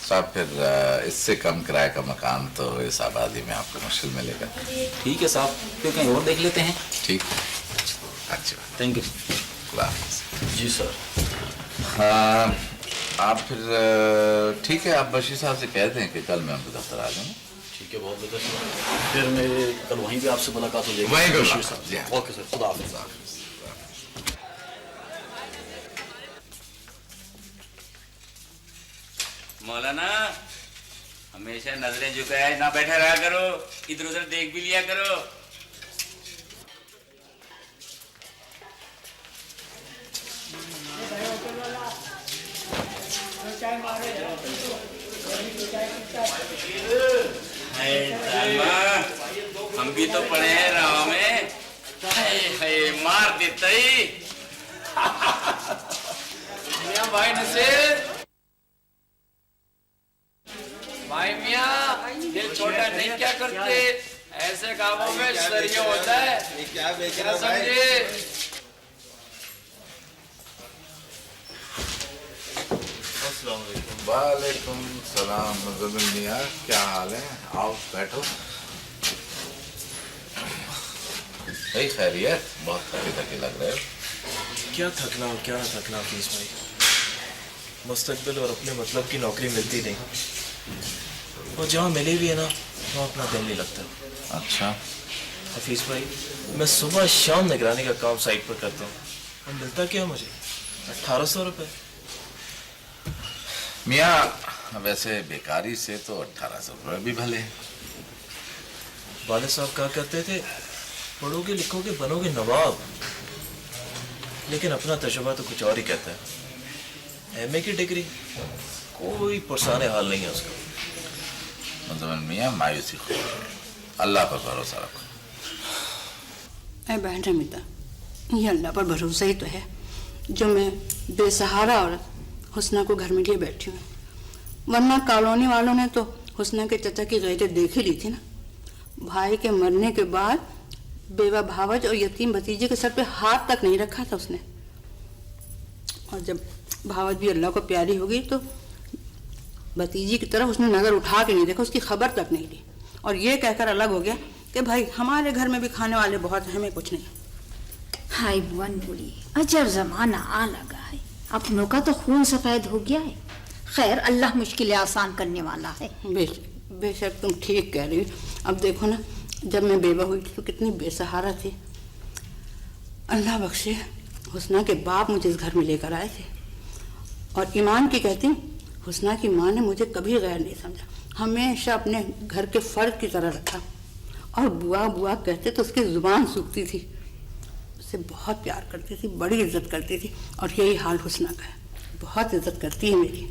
साहब फिर इससे कम किराए का मकान तो इस आबादी में आपको मुश्किल मिलेगा। ठीक है साहब, फिर कहीं और देख लेते हैं। ठीक, अच्छी बात। Thank you. जी सर। हाँ, आप फिर ठीक है, आप बशीर साहब से कह दें कि कल मैं उनके दफ्तर आ जाऊँगा। ठीक है, बहुत बेहतर सर। फिर मैं कल वहीं पे आपसे मुलाकात हो जाएगी। वहीं पे बशीर साहब। ओके सर, खुदा हाफिज़। मौलाना, हमेशा नजरें झुकाए ना बैठा रहा करो, इधर उधर देख भी लिया करो। हम भी तो पढ़े हैं राह में, मार देता ही। भाई नसीर, भाई मियाँ, दिल छोटा नहीं क्या करते, ऐसे कामों में शरीय होता है। क्या बेच रहा समझे? वालेकुम सलाम मियाँ, क्या हाल है? आओ बैठो। खैरियत? बहुत थके थके लग रहे हो। क्या थकना हो, क्या थकना हफीज भाई। मुस्तकबिल और अपने मतलब की नौकरी मिलती नहीं, और जहाँ मिली भी है ना, वहाँ अपना दिल नहीं लगता। अच्छा हफीज भाई, मैं सुबह शाम निगरानी का काम साइट पर करता हूँ, और मिलता क्या मुझे? 1800 रुपये। मियाँ, वैसे बेकारी से तो 1800 रुपये भी भले हैं। वाले साहब कहा करते थे, पढ़ोगे लिखोगे बनोगे नवाब, लेकिन अपना तजुर्बा तो कुछ और ही कहता है। एमए की डिग्री, कोई पुरसाने हाल नहीं है उसका। मतलब मियाँ मायूसी हो, अल्लाह पर भरोसा रखो। ऐ बहन रमीता, ये अल्लाह पर भरोसा ही तो है जो मैं बेसहारा औरत हुस्ना को घर में लिए बैठी हूँ। वरना कॉलोनी वालों ने तो हुस्ना के चचा की गैरत देख ही ली थी ना। भाई के मरने के बाद बेवा भावज और यतीम भतीजे के सर पे हाथ तक नहीं रखा था उसने। और जब भावज भी अल्लाह को प्यारी हो गई तो भतीजी की तरफ उसने नजर उठा के नहीं देखा, उसकी खबर तक नहीं ली, और ये कहकर अलग हो गया कि भाई हमारे घर में भी खाने वाले बहुत हैं, हमें कुछ नहीं। हाय बुआ नूरी, अजब जमाना आ लगा है, अपनों का तो खून सफेद हो गया है। खैर, अल्लाह मुश्किलें आसान करने वाला है। बेशक तुम ठीक कह रही हो। अब देखो ना, जब मैं बेवा हुई थी तो कितनी बेसहारा थी। अल्लाह बख्शे, हुस्ना के बाप मुझे इस घर में लेकर आए थे, और ईमान की कहती हूँ, हुस्ना की माँ ने मुझे कभी गैर नहीं समझा, हमेशा अपने घर के फर्द की तरह रखा। और बुआ बुआ कहते तो उसकी जुबान सूखती थी, उससे बहुत प्यार करती थी, बड़ी इज्जत करती थी। और यही हाल हुस्ना का है, बहुत इज्जत करती है मेरी।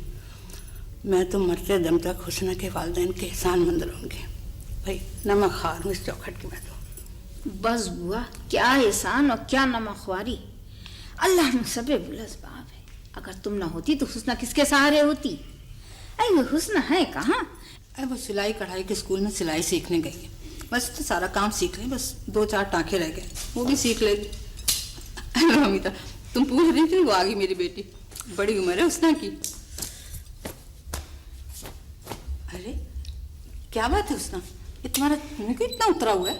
मैं तो मरते दम तक हुस्ना के वालिदैन के एहसानमंद रहूँगी। भाई नमक खार हूँ इस चौखट की मैं तो। बस बुआ, क्या एहसान और क्या नमकख्वारी। अल्लाह मुसब्बिबुल असबाब है। अगर तुम ना होती तो हुस्ना किसके सहारे होती? अरे वो हुस्ना है कहाँ? अरे वो सिलाई कढ़ाई के स्कूल में सिलाई सीखने गई है, बस तो सारा काम सीख ले, बस 2-4 टाँके रह गए, वो भी सीख लेगी। अमिता, तुम पूछ रही थी, वो आ गई मेरी बेटी, बड़ी उम्र है हुस्ना की। अरे क्या बात है हुस्ना, तुम्हारा मुंह क्यों इतना उतरा हुआ है?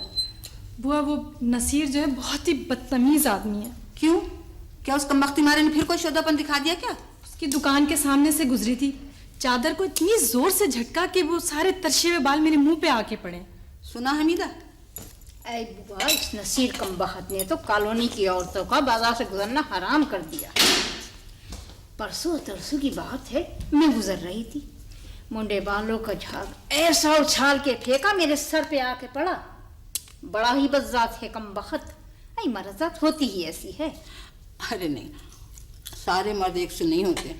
बुआ, वो नसीर जो है बहुत ही बदतमीज आदमी है। क्यों? क्या उस कमबख्ती मारे ने फिर कोई शोधापन दिखा दिया क्या? उसकी दुकान के सामने से गुजरी थी, चादर को इतनी जोर से झटका कि वो सारे तरशे हुए बाल मेरे मुंह पे आके पड़े। सुना हमीदा? ऐ बुआ, इस नसीर कमबख्त ने तो कॉलोनी की औरतों का बाजार से गुजरना हराम कर दिया। परसों तरसों की बात है, मैं गुजर रही थी, मुंडे बालों का झाग ऐसा उछाल के फेंका, मेरे सर पे आके पड़ा। बड़ा ही बदजात है कमबख्त। ऐ मर्जात होती ही ऐसी है। अरे नहीं, सारे मर्द एक से नहीं होते।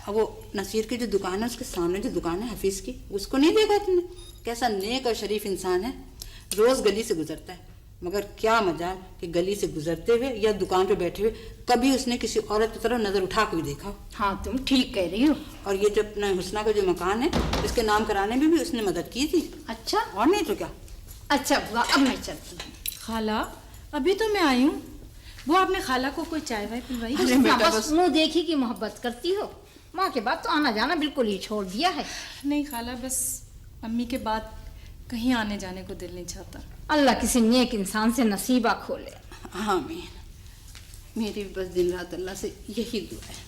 अब वो नसीर की जो दुकान है, उसके सामने जो दुकान है हफीज की, उसको नहीं देखा तुमने? कैसा नेक और शरीफ इंसान है, रोज गली से गुजरता है, मगर क्या मजाल कि गली से गुजरते हुए या दुकान पे बैठे हुए कभी उसने किसी औरत की तरफ नजर उठा के भी देखा? हाँ, तुम ठीक कह रही हो। और ये जो अपना हुस्ना का जो मकान है, इसके नाम कराने में भी उसने मदद की थी। अच्छा, और नहीं तो क्या। अच्छा बुआ, अब मैं चलती हूँ। खाला, अभी तो मैं आई हूँ। वो आपने खाला को कोई चाय वाय पिलवाई? अरे बेटा, बस मुँह देखी कि मोहब्बत करती हो। माँ के बाद तो आना जाना बिल्कुल ही छोड़ दिया है। नहीं खाला, बस अम्मी के बाद कहीं आने जाने को दिल नहीं चाहता। अल्लाह किसी नेक इंसान से नसीबा खोले। आमीन। मेरी भी बस दिन रात अल्लाह से यही दुआ है।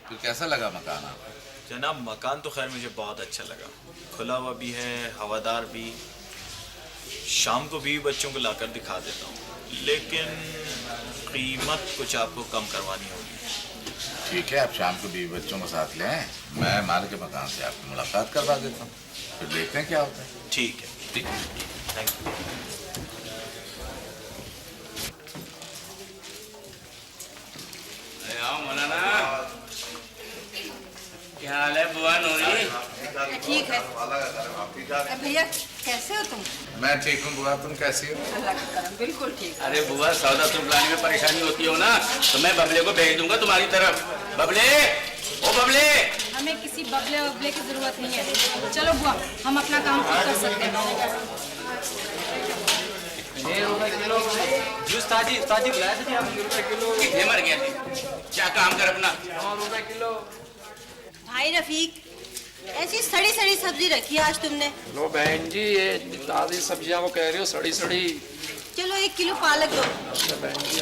तो कैसा लगा मकान आपको? जनाब मकान तो खैर मुझे बहुत अच्छा लगा, खुला हुआ भी है, हवादार भी। शाम को बीवी बच्चों को लाकर दिखा देता हूँ, लेकिन कीमत कुछ आपको कम करवानी होगी। ठीक है, आप शाम को बीवी बच्चों को साथ ले आए, मैं मालिक के मकान से आपकी मुलाकात करवा देता हूँ, फिर देखते हैं क्या होता है। ठीक है, ठीक है, थैंक यू। आओ मौलाना, क्या हाल है बुआ नूरी? ठीक है भैया, कैसे हो तुम? मैं ठीक हूँ बुआ, तुम कैसी हो? अल्लाह का करम, बिल्कुल ठीक। अरे बुआ सौदा तुम लाने में परेशानी होती हो ना, तो मैं बबले को भेज दूंगा तुम्हारी तरफ। बबले, ओ बबले। हमें किसी बबले वबले की जरूरत नहीं है। चलो बुआ, हम अपना काम खुद कर सकते हैं। ताजी बुलाया था ₹9 कितने मर गया थे? क्या काम कर अपना। ₹9 किलो। भाई रफीक, ऐसी सड़ी सड़ी सब्जी रखी है आज तुमने। लो बहन जी, ये ताजी सब्जियां को कह रही हो सड़ी सड़ी। चलो 1 किलो पालक दो,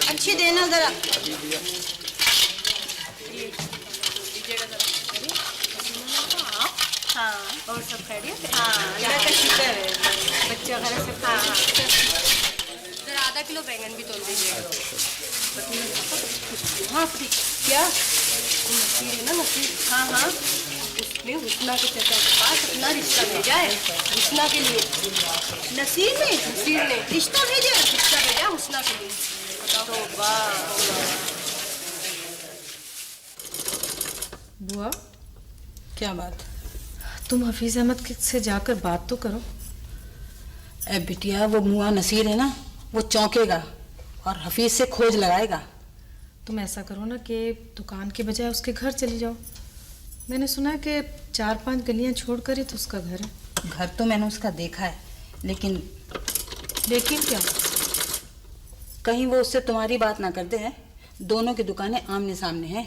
अच्छी देना जरा। हाँ, और सब खैरियत? हाँ, अल्लाह का शुक्र है। बच्चे वगैरह सब? हाँ हाँ। जरा आधा किलो बैंगन भी तोड़ दीजिए। हाँ क्या नसीर है ना, नसीर? हाँ हाँ, उसने हुस्ना के चाचा के पास अपना रिश्ता भेजा है, हुस्ना के लिए। नसीर ने रिश्ता भेजा हुस्ना के लिए। तो वाह। बुआ, क्या बात? तुम हफीज अहमद से जाकर बात तो करो। ए बिटिया, वो मुआ नसीर है ना, वो चौंकेगा और हफीज से खोज लगाएगा। तुम ऐसा करो ना कि दुकान के बजाय उसके घर चली जाओ। मैंने सुना है कि 4-5 गलियां छोड़कर ही तो उसका घर है। घर तो मैंने उसका देखा है, लेकिन क्या? कहीं वो उससे तुम्हारी बात ना करते हैं। दोनों की दुकानें आमने सामने हैं।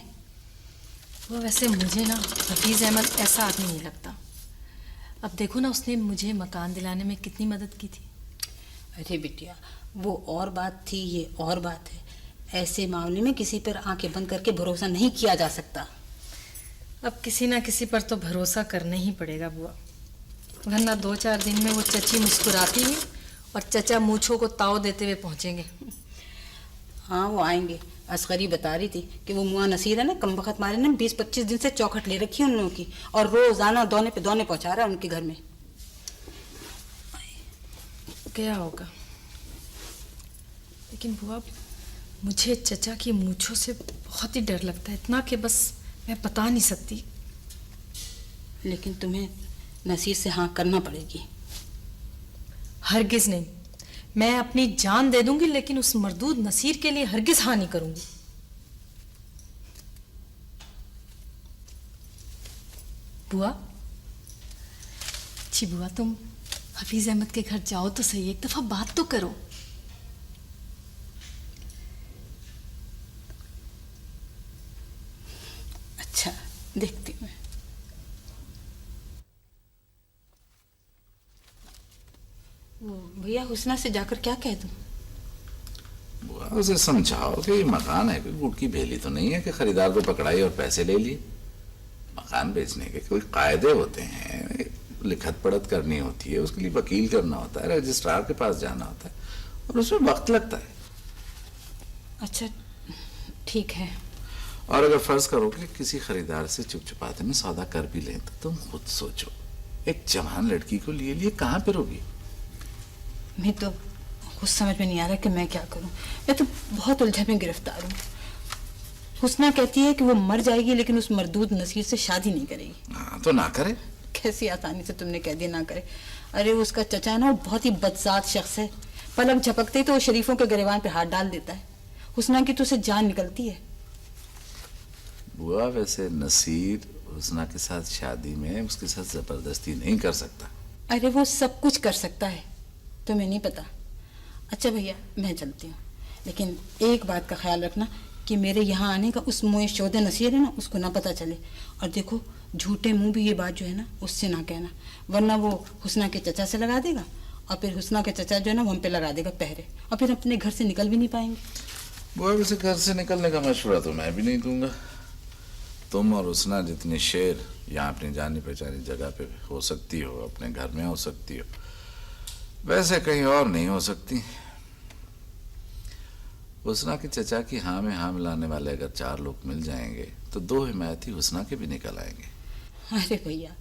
वो वैसे मुझे ना हफीज अहमद ऐसा आदमी नहीं लगता। अब देखो ना, उसने मुझे मकान दिलाने में कितनी मदद की थी। अरे बिटिया, वो और बात थी, ये और बात है। ऐसे मामले में किसी पर आंखें बंद करके भरोसा नहीं किया जा सकता। अब किसी ना किसी पर तो भरोसा करना ही पड़ेगा बुआ, वरना 2-4 दिन में वो चची मुस्कुराती हुई और चचा मूछों को ताव देते हुए पहुंचेंगे। हाँ, वो आएंगे। असगरी बता रही थी कि वो मुआ नसीर है ना, कमबख्त मारे ने 20-25 दिन से चौखट ले रखी है उन लोगों की, और रोजाना दौने पे दौने पहुंचा रहा है उनके घर में। क्या होगा? लेकिन बुआ, मुझे चचा की मूछों से बहुत ही डर लगता है, इतना कि बस मैं बता नहीं सकती। लेकिन तुम्हें नसीर से हाँ करना पड़ेगी। हरगिज नहीं, मैं अपनी जान दे दूंगी, लेकिन उस मरदूद नसीर के लिए हरगिज हाँ नहीं करूंगी। बुआ, जी बुआ, तुम हफीज अहमद के घर जाओ तो सही, एक दफा बात तो करो। अच्छा, देखती हूँ। भैया, हुस्ना से जाकर क्या कह दूं? बुआ, उसे समझाओ कि ये मकान है, कोई गुड़ की भेली तो नहीं है कि खरीदार को पकड़ाई और पैसे ले लिए। मकान बेचने के कोई कायदे होते हैं, लिखत पढ़त करनी होती है, उसके लिए वकील करना होता है, रजिस्ट्रार के पास जाना होता है, और उसमें वक्त लगता है। अच्छा, ठीक है। और अगर फर्ज करो कि किसी खरीदार से चुप चुपाते में सौदा कर भी लें, तो तुम खुद सोचो, एक जवान लड़की को लिए कहाँ पे रोगी? मैं तो कुछ समझ में नहीं आ रहा कि मैं क्या करूं। मैं तो बहुत उलझन में गिरफ्तार हूं। हुस्ना कहती है कि वो मर जाएगी, लेकिन उस मरदूद नसीर से शादी नहीं करेगी। हाँ, तो ना करे। कैसी आसानी से तुमने कह दिया ना करे। अरे उसका चचा ना बहुत ही बदजात शख्स है, पलक झपकते ही तो वो शरीफों के गिरेबान पे हाथ डाल देता है। हुस्ना की तो उसे जान निकलती है। बुआ, वैसे नसीर हुस्ना के साथ शादी में उसके साथ जबरदस्ती नहीं कर सकता। अरे वो सब कुछ कर सकता है, तुम्हें नहीं पता। अच्छा भैया, मैं चलती हूँ, लेकिन एक बात का ख्याल रखना कि मेरे यहाँ आने का उस मुए शोदे नसीर है ना, उसको ना पता चले। और देखो, झूठे मुंह भी ये बात जो है ना उससे ना कहना, वरना वो हुस्ना के चचा से लगा देगा, और फिर हुस्ना के चचा जो है ना वो हम पे लगा देगा पहरे, और फिर अपने घर से निकल भी नहीं पाएंगे। बुआ, वैसे घर से निकलने का मशवरा तो मैं भी नहीं दूंगा। तुम और हुस्ना जितनी शेर यहाँ अपनी जानी पहचानी जगह पे हो सकती हो, अपने घर में हो सकती हो, वैसे कहीं और नहीं हो सकती। हुस्ना के चचा की हाँ में हाँ मिलाने वाले अगर 4 लोग मिल जाएंगे तो 2 हिमायती हुस्ना के भी निकल आएंगे। अरे भैया,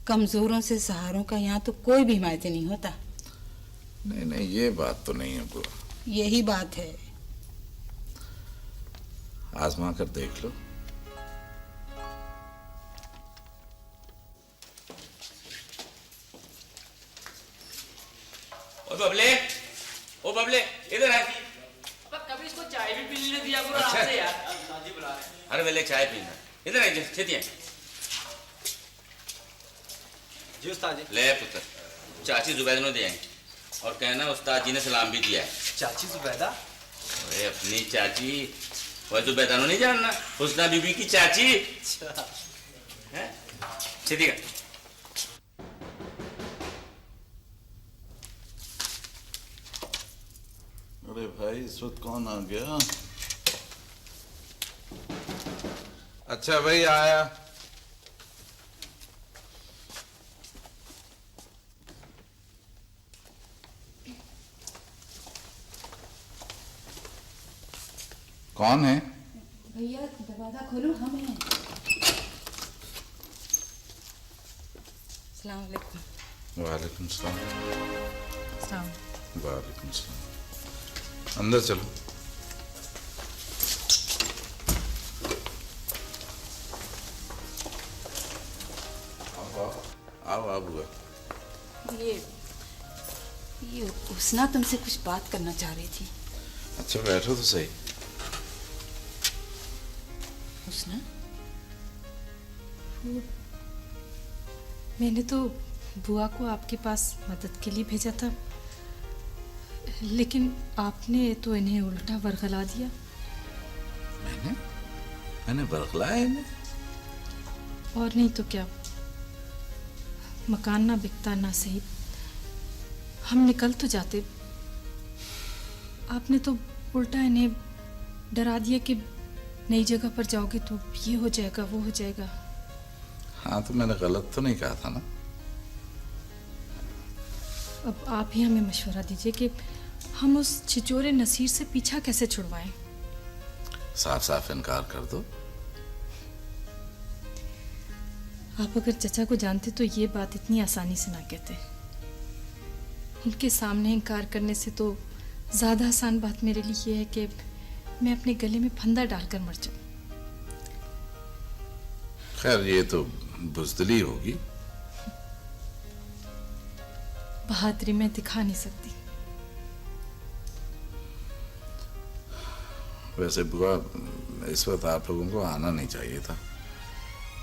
कमजोरों से सहारों का यहाँ तो कोई भी हिमायती नहीं होता। नहीं नहीं, ये बात तो नहीं है बुआ। यही बात है। आजमा कर देख लो। ओ बबले, इधर आ। कभी इसको चाय भी पीने दिया करो। अच्छा। आपसे यार। दादी बुला रहे हैं। हर वेले चाय पीना। इधर आ, छेती है। जी उस्ताद जी। ले पुत्र, चाची जुबैदा ने दिया है, और कहना उस्ताद जी ने सलाम भी दिया है। चाची जुबैदा? अरे अपनी चाची, वह जुबैदा नहीं जानना, हुस्ना बीबी की चाची। अच्छा। है? छेती का। अरे भाई, इस वक्त कौन आ गया? अच्छा भाई, आया। कौन है? भैया दरवाजा खोलो, हम हैं। अस्सलाम वालेकुम। वालेकुम सलाम। सलाम। वालेकुम सलाम। अंदर चलो। आओ आओ बुआ। ये हुस्ना तुमसे कुछ बात करना चाह रही थी। अच्छा, बैठो तो सही। हुस्ना, मैंने तो बुआ को आपके पास मदद के लिए भेजा था, लेकिन आपने तो इन्हें उल्टा वर्गला दिया। मैंने बरगलाया इन्हें? और नहीं तो क्या। मकान ना बिकता ना सही, हम निकल तो जाते। आपने तो उल्टा इन्हें डरा दिया कि नई जगह पर जाओगे तो ये हो जाएगा वो हो जाएगा। हाँ, तो मैंने गलत तो नहीं कहा था ना। अब आप ही हमें मशवरा दीजिए कि हम उस छिचोरे नसीर से पीछा कैसे छुड़वाएं। साफ साफ इनकार कर दो। आप अगर चचा को जानते तो ये बात इतनी आसानी से ना कहते। उनके सामने इनकार करने से तो ज्यादा आसान बात मेरे लिए ये है कि मैं अपने गले में फंदा डालकर मर जाऊं। खैर, ये तो बुज़दिली होगी। बहादुरी मैं दिखा नहीं सकती। वैसे बुआ, इस वक्त आप लोगों को आना नहीं चाहिए था।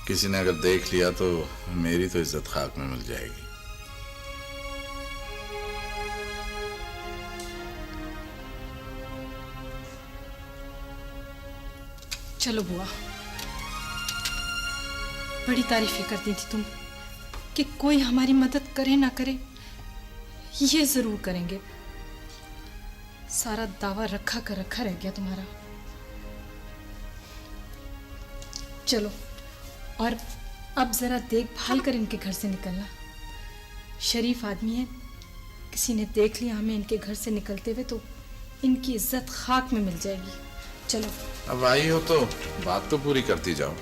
किसी ने अगर देख लिया तो मेरी तो इज्जत खाक में मिल जाएगी। चलो बुआ, बड़ी तारीफें करती थी तुम कि कोई हमारी मदद करे ना करे, ये जरूर करेंगे। सारा दावा रखा कर रखा रह गया तुम्हारा। चलो, और अब जरा देखभाल कर इनके घर से निकलना। शरीफ आदमी है, किसी ने देख लिया हमें इनके घर से निकलते हुए तो इनकी इज्जत खाक में मिल जाएगी। चलो। अब आई हो तो बात तो पूरी करती जाओ।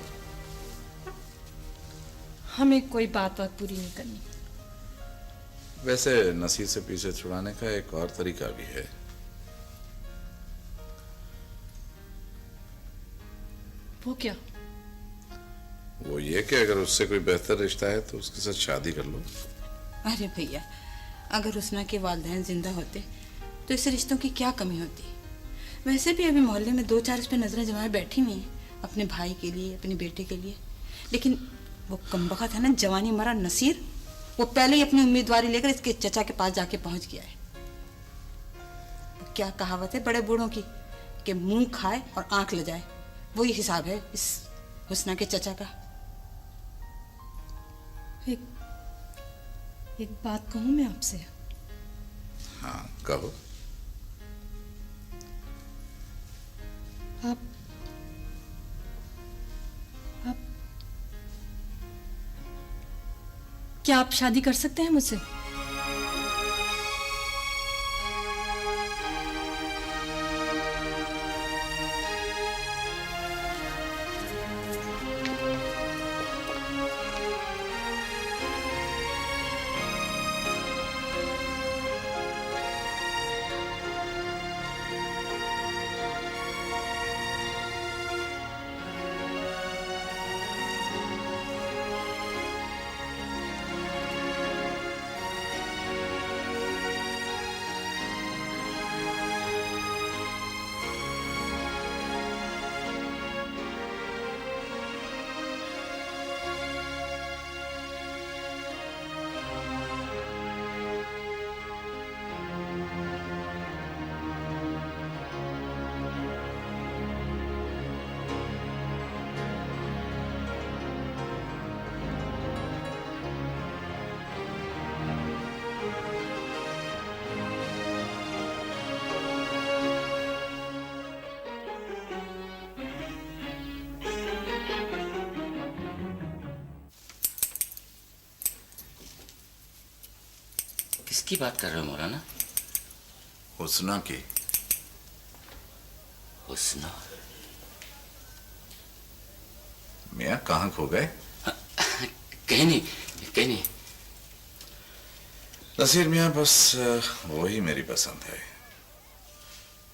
हमें कोई बात पूरी नहीं करनी। वैसे नसीर से पीछे छुड़ाने का एक और तरीका भी है। वो क्या? वो ये कि अगर उससे कोई बेहतर रिश्ता है तो उसके साथ शादी कर लो। अरे भैया, अगर हुस्ना के वालिदैन जिंदा होते तो इस रिश्तों की क्या कमी होती। वैसे भी अभी मोहल्ले में 2-4 इस पे नजरें जमाए बैठी हुई हैं अपने भाई के लिए, अपने बेटे के लिए। लेकिन वो कमबख्त है ना, जवानी मरा नसीर, वो पहले ही अपनी उम्मीदवारी लेकर इसके चचा के पास जाके पहुंच गया है। क्या कहावत है बड़े बूढ़ों की कि मुंह खाए और आंख ले जाए, वही हिसाब है इस हुस्ना के चचा का। एक बात कहूं मैं आपसे? हाँ, कहो। आप क्या आप शादी कर सकते हैं मुझसे? किसकी बात कर रहे हो मौलाना? हुस्ना की। हुस्ना? मियाँ कहाँ खो गए? कहीं नहीं, कहीं नहीं। नसीर मियाँ, बस वही मेरी पसंद है।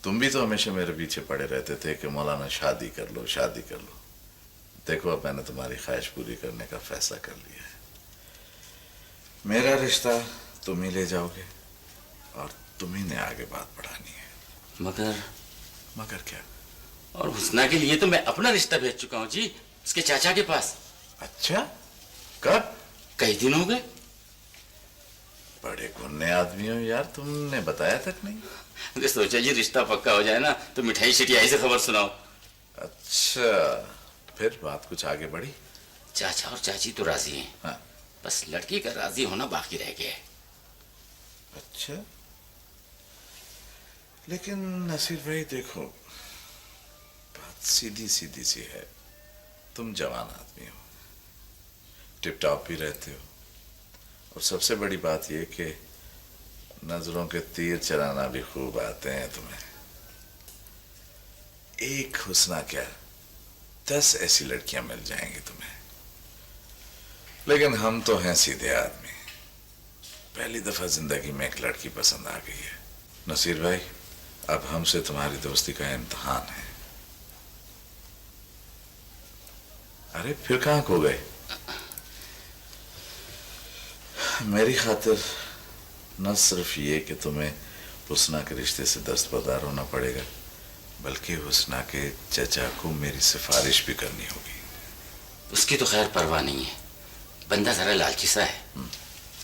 तुम भी तो हमेशा मेरे पीछे पड़े रहते थे कि मौलाना शादी कर लो, शादी कर लो। देखो, अब मैंने तुम्हारी ख्वाहिश पूरी करने का फैसला कर लिया है। मेरा रिश्ता तुम ही ले जाओगे और तुम ही ने आगे बात बढ़ानी है। मगर क्या? और हुस्ना के लिए तो मैं अपना रिश्ता भेज चुका हूँ जी, उसके चाचा के पास। अच्छा, कब? कई दिन हो गए। बड़े गुन्ने आदमी हो यार, तुमने बताया तक नहीं। मुझे सोचा जी रिश्ता पक्का हो जाए ना तो मिठाई शिटियाई से खबर सुनाओ। अच्छा, फिर बात कुछ आगे बढ़ी? चाचा और चाची तो राजी हैं। हाँ। बस लड़की का राजी होना बाकी रह गया है। अच्छा, लेकिन नसीर भाई देखो, बात सीधी सीधी सी है। तुम जवान आदमी हो, टिप टॉप भी रहते हो, और सबसे बड़ी बात यह कि नजरों के तीर चलाना भी खूब आते हैं तुम्हें। एक हुस्ना क्या 10 ऐसी लड़कियां मिल जाएंगी तुम्हें। लेकिन हम तो हैं सीधे आदमी, पहली दफा जिंदगी में एक लड़की पसंद आ गई है। नसीर भाई, अब हमसे तुम्हारी दोस्ती का इम्तिहान है। अरे फिर कहां खो गए? मेरी खातिर न सिर्फ ये कि तुम्हें हुस्ना के रिश्ते से दस्तबरदार होना पड़ेगा, बल्कि हुस्ना के चचा को मेरी सिफारिश भी करनी होगी। उसकी तो खैर परवाह नहीं है, बंदा जरा लालची सा है।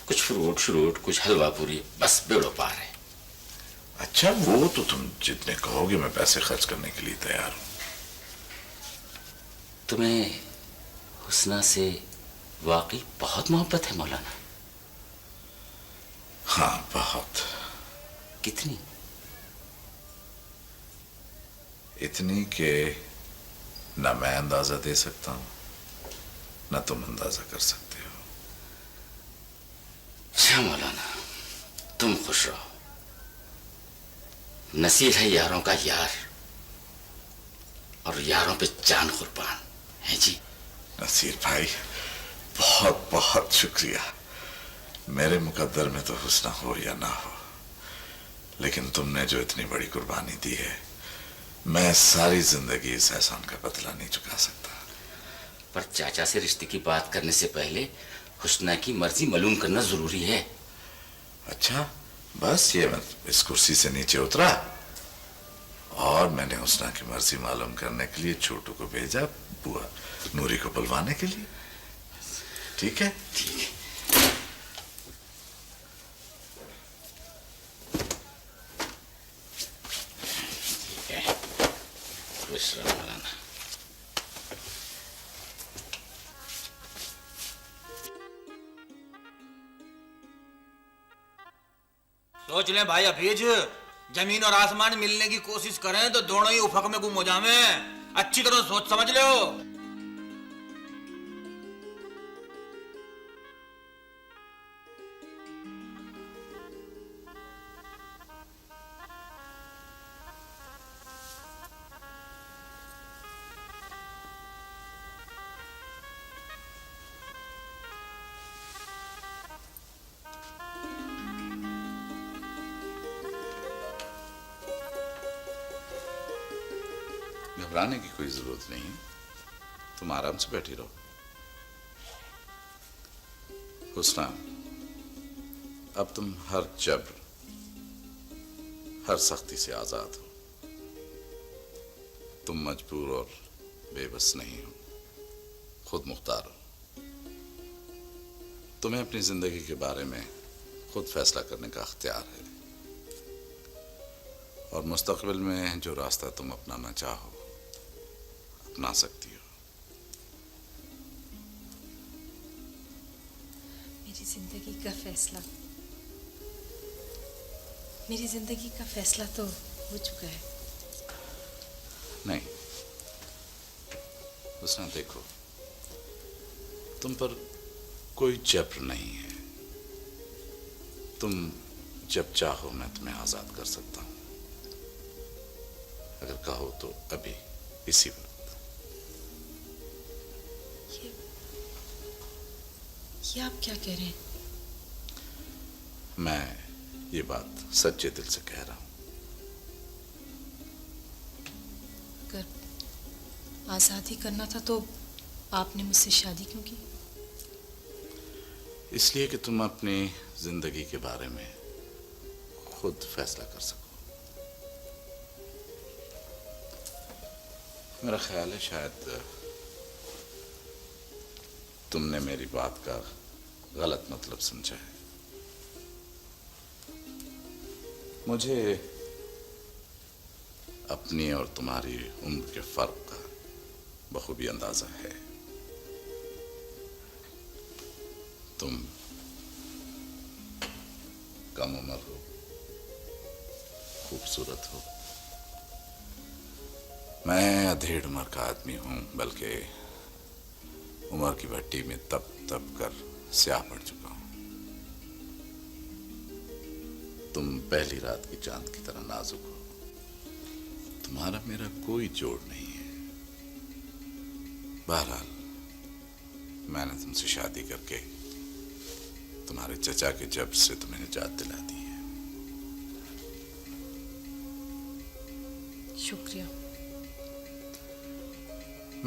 कुछ फ्रूट श्रूट, कुछ हलवा पूरी, बस बेड़ो पार है। अच्छा, वो तो तुम जितने कहोगे मैं पैसे खर्च करने के लिए तैयार हूं। तुम्हें हुस्ना से वाकई बहुत मोहब्बत है मौलाना? हाँ, बहुत। कितनी? इतनी कि ना मैं अंदाजा दे सकता हूं, ना तुम अंदाजा कर सकते हो। अच्छा मौलाना, तुम खुश रहो। नसीर है यारों का यार, और यारों पे जान कुर्बान है जी। नसीर भाई, बहुत बहुत शुक्रिया। मेरे मुकद्दर में तो हुस्ना हो या ना हो, लेकिन तुमने जो इतनी बड़ी कुर्बानी दी है, मैं सारी जिंदगी इस एहसान का बदला नहीं चुका सकता। पर चाचा से रिश्ते की बात करने से पहले हुस्ना की मर्जी मालूम करना जरूरी है। अच्छा, बस ये मैं इस कुर्सी से नीचे उतरा और मैंने हुस्ना की मर्जी मालूम करने के लिए छोटू को भेजा बुआ नूरी को बुलवाने के लिए। ठीक है? ठीक है। खुश रहो मौलाना। सोच लें भाई हफीज, जमीन और आसमान मिलने की कोशिश करें तो दोनों ही उफक में गुम हो जावें। अच्छी तरह सोच समझ लो। घबराने की कोई जरूरत नहीं है, तुम आराम से बैठी रहो। हुस्ना, अब तुम हर जबर, हर सख्ती से आजाद हो। तुम मजबूर और बेबस नहीं हो, खुद मुख्तार हो। तुम्हें अपनी जिंदगी के बारे में खुद फैसला करने का अख्तियार है, और मुस्तकबिल में जो रास्ता तुम अपनाना चाहो अपना सकती हो। मेरी जिंदगी का फैसला, मेरी जिंदगी का फैसला तो हो चुका है। नहीं हुस्ना, देखो, तुम पर कोई जबर नहीं है। तुम जब चाहो मैं तुम्हें आजाद कर सकता हूं, अगर कहो तो अभी इसी वक्त। ये आप क्या कह रहे हैं? मैं ये बात सच्चे दिल से कह रहा हूं। अगर आज़ादी करना था तो आपने मुझसे शादी क्यों की? इसलिए कि तुम अपनी जिंदगी के बारे में खुद फैसला कर सको। मेरा ख्याल है शायद तुमने मेरी बात का गलत मतलब समझा है। मुझे अपनी और तुम्हारी उम्र के फर्क का बखूबी अंदाजा है। तुम कम उम्र हो, खूबसूरत हो। मैं अधेड़ उम्र का आदमी हूं, बल्कि उम्र की भट्टी में तप तप कर स्याह पड़ चुका हूं। तुम पहली रात की चांद की तरह नाजुक हो। तुम्हारा मेरा कोई जोड़ नहीं है। बहरहाल मैंने तुमसे शादी करके तुम्हारे चचा के जब्र से तुम्हें निजात दिला दी है। शुक्रिया।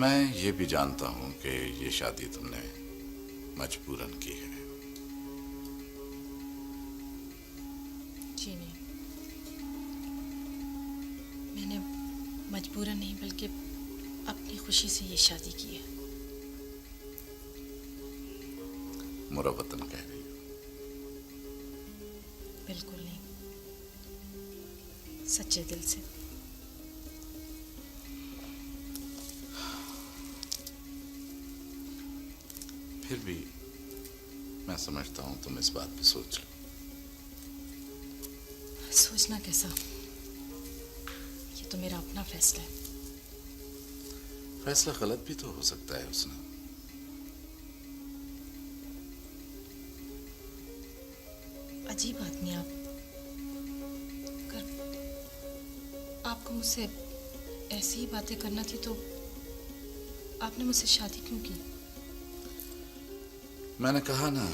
मैं ये भी जानता हूं कि ये शादी तुमने मजबूरन की है। जी नहीं, मैंने मजबूरन नहीं बल्कि अपनी खुशी से ये शादी की है। मुरवतन कह रही हो? बिल्कुल नहीं, सच्चे दिल से। फिर भी मैं समझता हूं तुम इस बात पे सोच लो। सोचना कैसा, ये तो मेरा अपना फैसला है। फैसला गलत भी तो हो सकता है उसने। अजीब आदमी आप। अगर आपको मुझसे ऐसी ही बातें करना थी तो आपने मुझसे शादी क्यों की? मैंने कहा ना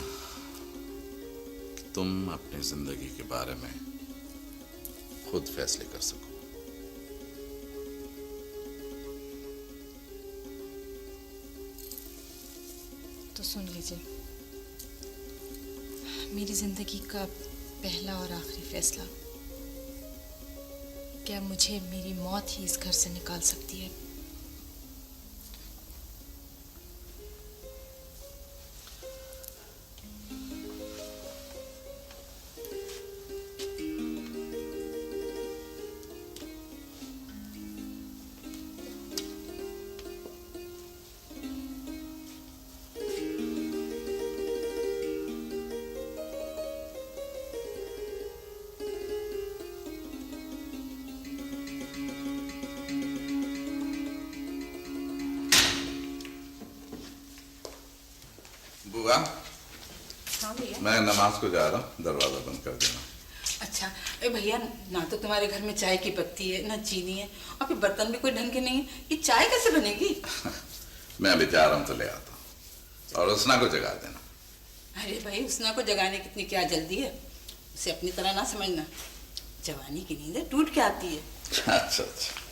कि तुम अपनी जिंदगी के बारे में खुद फैसले कर सको। तो सुन लीजिए, मेरी जिंदगी का पहला और आखिरी फैसला, क्या मुझे मेरी मौत ही इस घर से निकाल सकती है? बुआ, हाँ भैया। मैं नमाज को जा रहा हूँ, दरवाजा बंद कर देना। अच्छा भैया, ना तो तुम्हारे घर में चाय की पत्ती है ना चीनी है, और फिर बर्तन भी कोई ढंग के नहीं है। ये चाय कैसे बनेगी? मैं अभी जा रहा हूँ तो ले आता हूँ, और उसना को जगा देना। अरे भाई, उसना को जगाने की इतनी क्या जल्दी है? उसे अपनी तरह ना समझना, जवानी की नींद टूट के आती है। अच्छा अच्छा।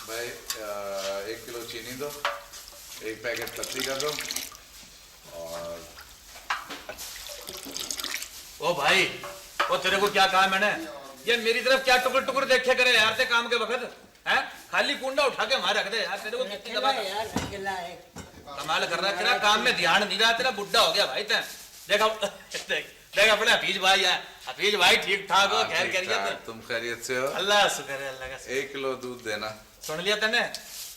भाई 1 किलो चीनी दो, 1 पैकेट पत्ती का दो, और ओ भाई, वो तेरे को क्या कहा मैंने? ये मेरी तरफ क्या टुकुर टुकुर देखे करे यार ते काम के वक्त हैं? खाली कुंडा उठा के वहां रख दे यार। तेरे को कितनी दबा यार, कमाल कर रहा है, तेरा काम में ध्यान नहीं रहा, तेरा बुड्ढा हो गया भाई। देखा देख अपने हफीज भाई है, हफीज भाई ठीक ठाक हो, खैर खैरियत? तुम खैरियत से हो? अल्लाह शुक्र है, अल्लाह का। 1 किलो दूध देना। सुन लिया तने?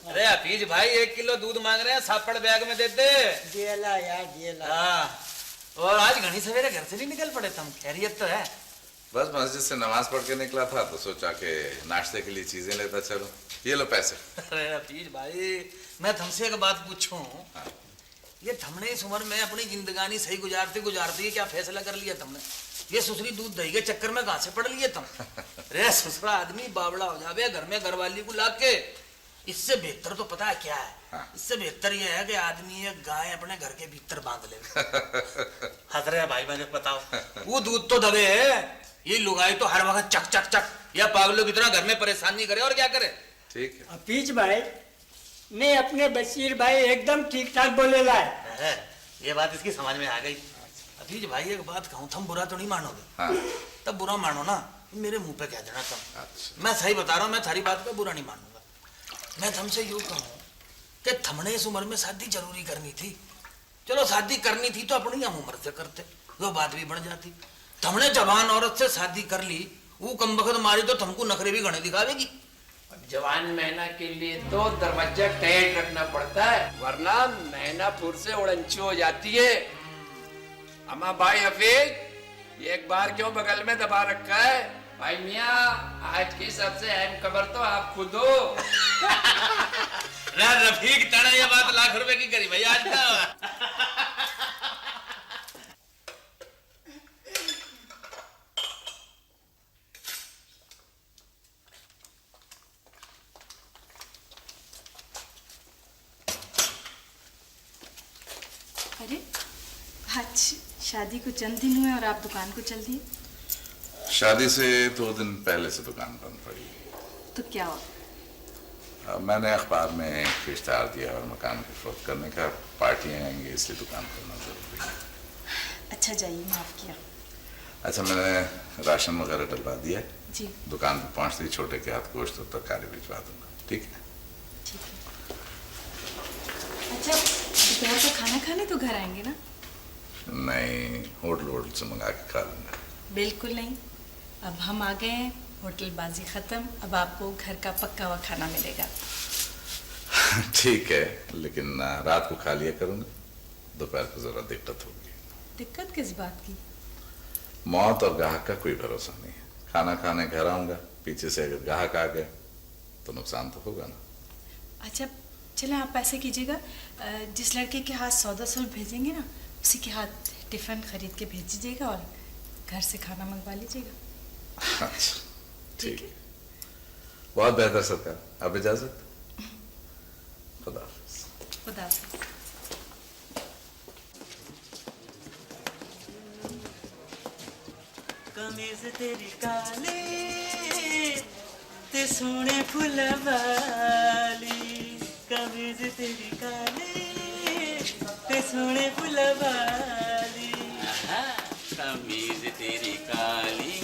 अरे हफीज भाई 1 किलो दूध मांग रहे हैं, सापड़ बैग में दे दे। हाँ, और आज घनी सवेरे घर से नहीं निकल पड़े तुम, खैरियत तो है? बस मस्जिद से नमाज पढ़ के निकला था तो सोचा कि नाश्ते के लिए चीजें लेता चलो। ये लो पैसे। अरे हफीज भाई, मैं तुमसे एक बात पूछूं? हाँ। ये तुमने इस उम्र में अपनी जिंदगानी सही गुजारती क्या फैसला कर लिया तुमने? ये सुसरी दूध दही के चक्कर में कहां से पड़ लिए तुम? रे ससुरा आदमी बावड़ा हो जावे घर में घरवाली को लाके। इससे बेहतर तो पता है क्या है? हाँ। इससे बेहतर ये है कि आदमी एक गाय अपने घर के भीतर बांध ले। हंस रहे भाई, मैंने बताओ वो दूध तो दबे है, ये लुगाई तो हर वक्त चक चक चक या पागलों की तरह घर में परेशान नहीं करे, और क्या करे? ठीक है। हफीज भाई, मैं अपने बशीर भाई एकदम ठीक ठाक बोलेला है। ये बात इसकी समझ में आ गई। हफीज भाई एक बात कहूँ, तुम बुरा तो नहीं मानोगे? हाँ। तब बुरा मानो ना, मेरे मुंह पे कह देना तुम। अच्छा। मैं सही बता रहा हूँ, मैं थारी बात पे बुरा नहीं मानूंगा। मैं तुमसे यूं कहूँ कि थमने इस उम्र में शादी जरूरी करनी थी। चलो शादी करनी थी तो अपनी हम उम्र से करते, वो बात भी बढ़ जाती। थमने जवान औरत से शादी कर ली, वो कमबख्त मारी तो तुमको नखरे भी घने दिखावेगी। जवान मैना के लिए तो दरवाजा टाइट रखना पड़ता है, वरना मैना फुर से उड़ंचू हो जाती है। अम्मा भाई हफीज, ये एक बार क्यों बगल में दबा रखा है? भाई मियाँ, आज की सबसे अहम खबर तो आप खुद हो। रफीक तना ये बात लाख रुपए की करी भाई आज का। अरे आज शादी को चंद दिन हुए और आप दुकान को चल दिए? शादी से 2 दिन पहले से दुकान बंद पड़ी। तो क्या हुआ? मैंने अखबार में एक इश्तेहार दिया और मकान की फरोख्त करने का, पार्टियां आएंगी इसलिए दुकान खोलना जरूरी है। अच्छा जाइए, माफ किया। अच्छा, मैंने राशन वगैरह डलवा दिया जी। दुकान पर पहुंचते ही छोटे के हाथ गोश्त और तरकारी भिजवा दूंगा, ठीक है? ठीक है। अच्छा, दोपहर का खाना खाने तो घर आएंगे ना? नहीं, होटल से मंगा के खा लूंगा। बिल्कुल नहीं, अब हम आ गए हैं, होटलबाजी खत्म, अब आपको घर का पक्का हुआ खाना मिलेगा। ठीक है, लेकिन रात को खा लिया करूंगा, दोपहर को जरा दिक्कत होगी। दिक्कत किस बात की? मौत और ग्राहक का कोई भरोसा नहीं है। खाना खाने घर आऊंगा, पीछे से अगर ग्राहक आ गए तो नुकसान तो होगा ना। अच्छा चले, आप ऐसे कीजिएगा, जिस लड़के के हाथ सौदा सूल भेजेंगे ना, उसी के हाथ टिफिन खरीद के भेज दीजिएगा और घर से खाना मंगवा लीजिएगा। अच्छा ठीक है, बहुत बेहतर सरकार। अब इजाजत, खुदा हाफिज। खुदा हाफिज। कमीज तेरी काली ते सोने फुल वाली, कमीज तेरी काली ते सोने फुल वाली, कमीज तेरी काली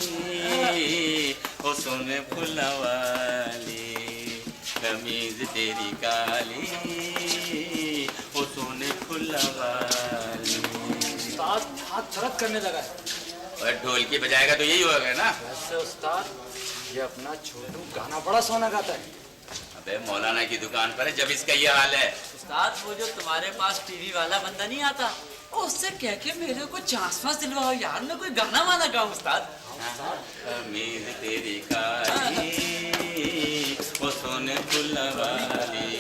ओ सोने फुल वाली, कमीज तेरी काली ओ सोने फुल वाली। उस्ताद हाथ थरक करने लगा है। और ढोलकी बजाएगा तो यही होगा ना? वैसे उस्ताद, ये अपना छोटू गाना बड़ा सोना गाता है। अबे मौलाना की दुकान पर है जब इसका ये हाल है। उस्ताद, वो जो तुम्हारे पास टीवी वाला बंदा नहीं आता, उससे कह के मेरे को चांस वांस दिलवाओ यार, मैं कोई गाना वाना गाऊं। उस्ताद कमीज तेरी काली ओ सोने फुल वाली।